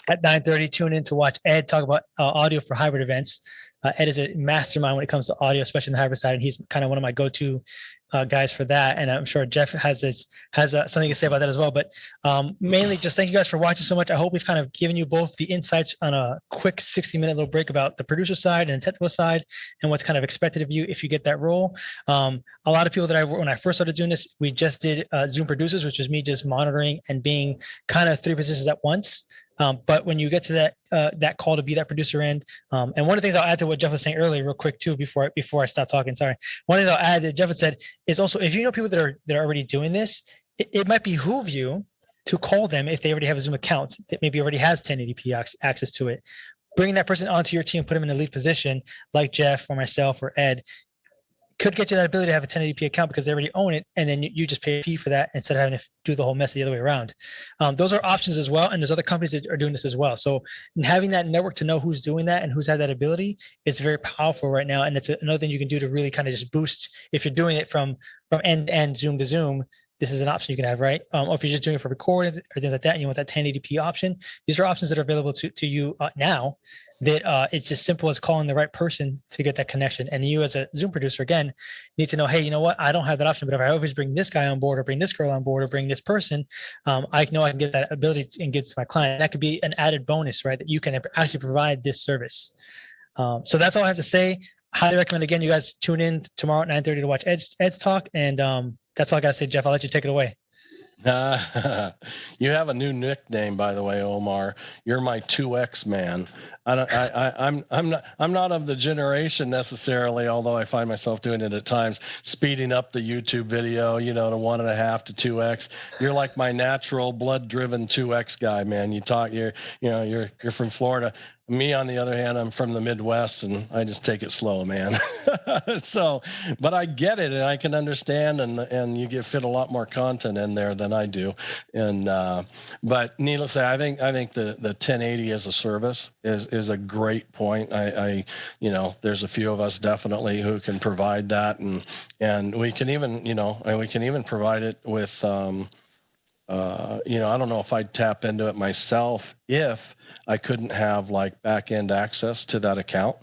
at 9:30 tune in to watch Ed talk about audio for hybrid events. Ed is a mastermind when it comes to audio, especially in the hybrid side, and he's kind of one of my go-to guys for that. And I'm sure Jeff has something to say about that as well. But mainly just thank you guys for watching so much. I hope we've kind of given you both the insights on a quick 60-minute little break about the producer side and the technical side and what's kind of expected of you if you get that role. A lot of people when I first started doing this, we just did Zoom producers, which was me just monitoring and being kind of three positions at once. But when you get to that call to be that producer end, and one of the things I'll add to what Jeff was saying earlier, real quick too, before I stop talking, sorry. One thing I'll add that Jeff had said is also, if you know people that are already doing this, it might behoove you to call them if they already have a Zoom account that maybe already has 1080p access to it. Bringing that person onto your team, put them in a lead position, like Jeff or myself or Ed, could get you that ability to have a 1080p account because they already own it, and then you just pay a fee for that instead of having to do the whole mess the other way around. Those are options as well, and there's other companies that are doing this as well. So having that network to know who's doing that and who's had that ability is very powerful right now, and it's another thing you can do to really kind of just boost if you're doing it from end to end, Zoom to Zoom. This is an option you can have, right? Or if you're just doing it for recording or things like that, and you want that 1080p option, these are options that are available to you now. That it's as simple as calling the right person to get that connection. And you as a Zoom producer, again, need to know, hey, you know what? I don't have that option, but if I always bring this guy on board or bring this girl on board or bring this person, I know I can get that ability and get to my client. That could be an added bonus, right? That you can actually provide this service. So that's all I have to say. Highly recommend, again, you guys tune in tomorrow at 9:30 to watch Ed's talk. And that's all I got to say, Jeff. I'll let you take it away. You have a new nickname, by the way, Omar. You're my 2X man. I'm not of the generation necessarily, although I find myself doing it at times, speeding up the YouTube video, to 1.5 to 2X. You're like my natural blood-driven 2X guy, man. You're from Florida. Me, on the other hand, I'm from the Midwest, and I just take it slow, man. But I get it, and I can understand, and you fit a lot more content in there than I do. And but needless to say, I think the 1080 as a service is a great point. There's a few of us definitely who can provide that, and we can even provide it with I don't know if I'd tap into it myself if I couldn't have like back end access to that account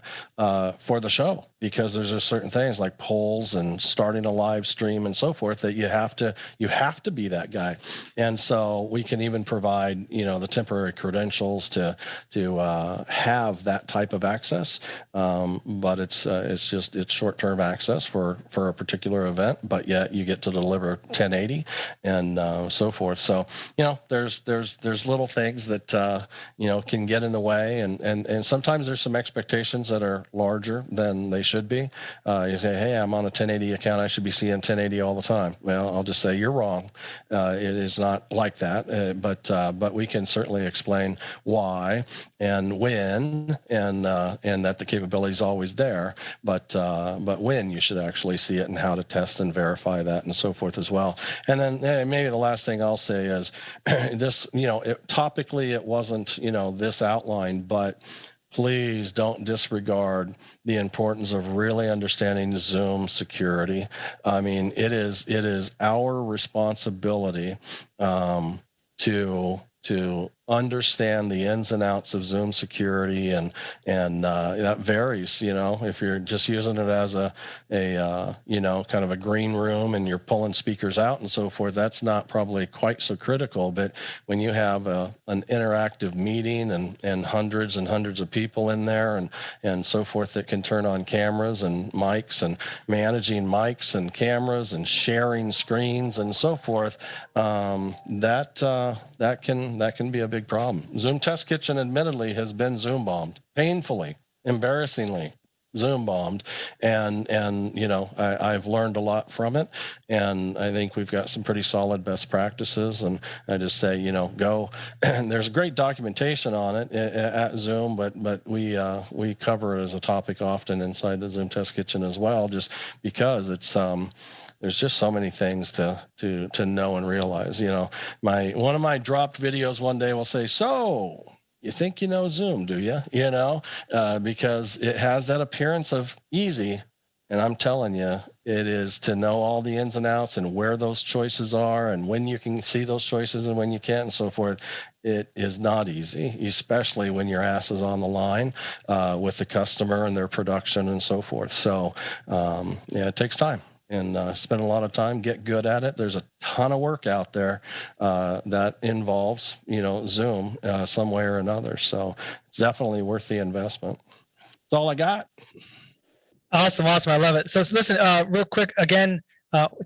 for the show, because there's just certain things like polls and starting a live stream and so forth that you have to be that guy. And so we can even provide, the temporary credentials to have that type of access. But it's short-term access for a particular event, but yet you get to deliver 1080 and so forth. So, there's little things that can get in the way, and sometimes there's some expectations that are larger than they should be. You say, hey, I'm on a 1080 account, I should be seeing 1080 all the time. Well, I'll just say you're wrong. It is not like that, but we can certainly explain why and when, and that the capability is always there, but when you should actually see it and how to test and verify that and so forth as well. And then maybe the last thing I'll say is this, topically it wasn't, this outline, but please don't disregard the importance of really understanding Zoom security. I mean, it is our responsibility to understand the ins and outs of Zoom security, and that varies. If you're just using it as a kind of a green room and you're pulling speakers out and so forth, that's not probably quite so critical. But when you have an interactive meeting and hundreds and hundreds of people in there and so forth that can turn on cameras and mics and managing mics and cameras and sharing screens and so forth, that can be a big problem. Zoom Test Kitchen admittedly has been Zoom bombed, painfully, embarrassingly Zoom bombed, and I've learned a lot from it, and I think we've got some pretty solid best practices. And I just say, go. And there's great documentation on it at Zoom, but we cover it as a topic often inside the Zoom Test Kitchen as well, just because it's there's just so many things to know and realize. One of my dropped videos one day will say, so you think you know Zoom, do you? Because it has that appearance of easy. And I'm telling you, it is to know all the ins and outs and where those choices are and when you can see those choices and when you can't and so forth. It is not easy, especially when your ass is on the line with the customer and their production and so forth. So, it takes time. And spend a lot of time, get good at it. There's a ton of work out there that involves, Zoom some way or another. So it's definitely worth the investment. That's all I got. Awesome. I love it. So listen, real quick, again,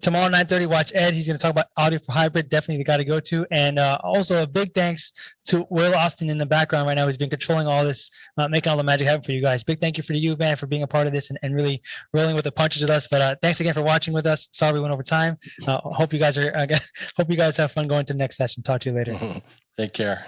tomorrow 9:30, watch Ed. He's going to talk about audio for hybrid. Definitely the guy to go to. And also a big thanks to Will Austin in the background right now. He's been controlling all this, making all the magic happen for you guys. Big thank you for you, man, for being a part of this and really rolling with the punches with us. But thanks again for watching with us. Sorry we went over time. Hope you guys have fun going to the next session. Talk to you later. Take care.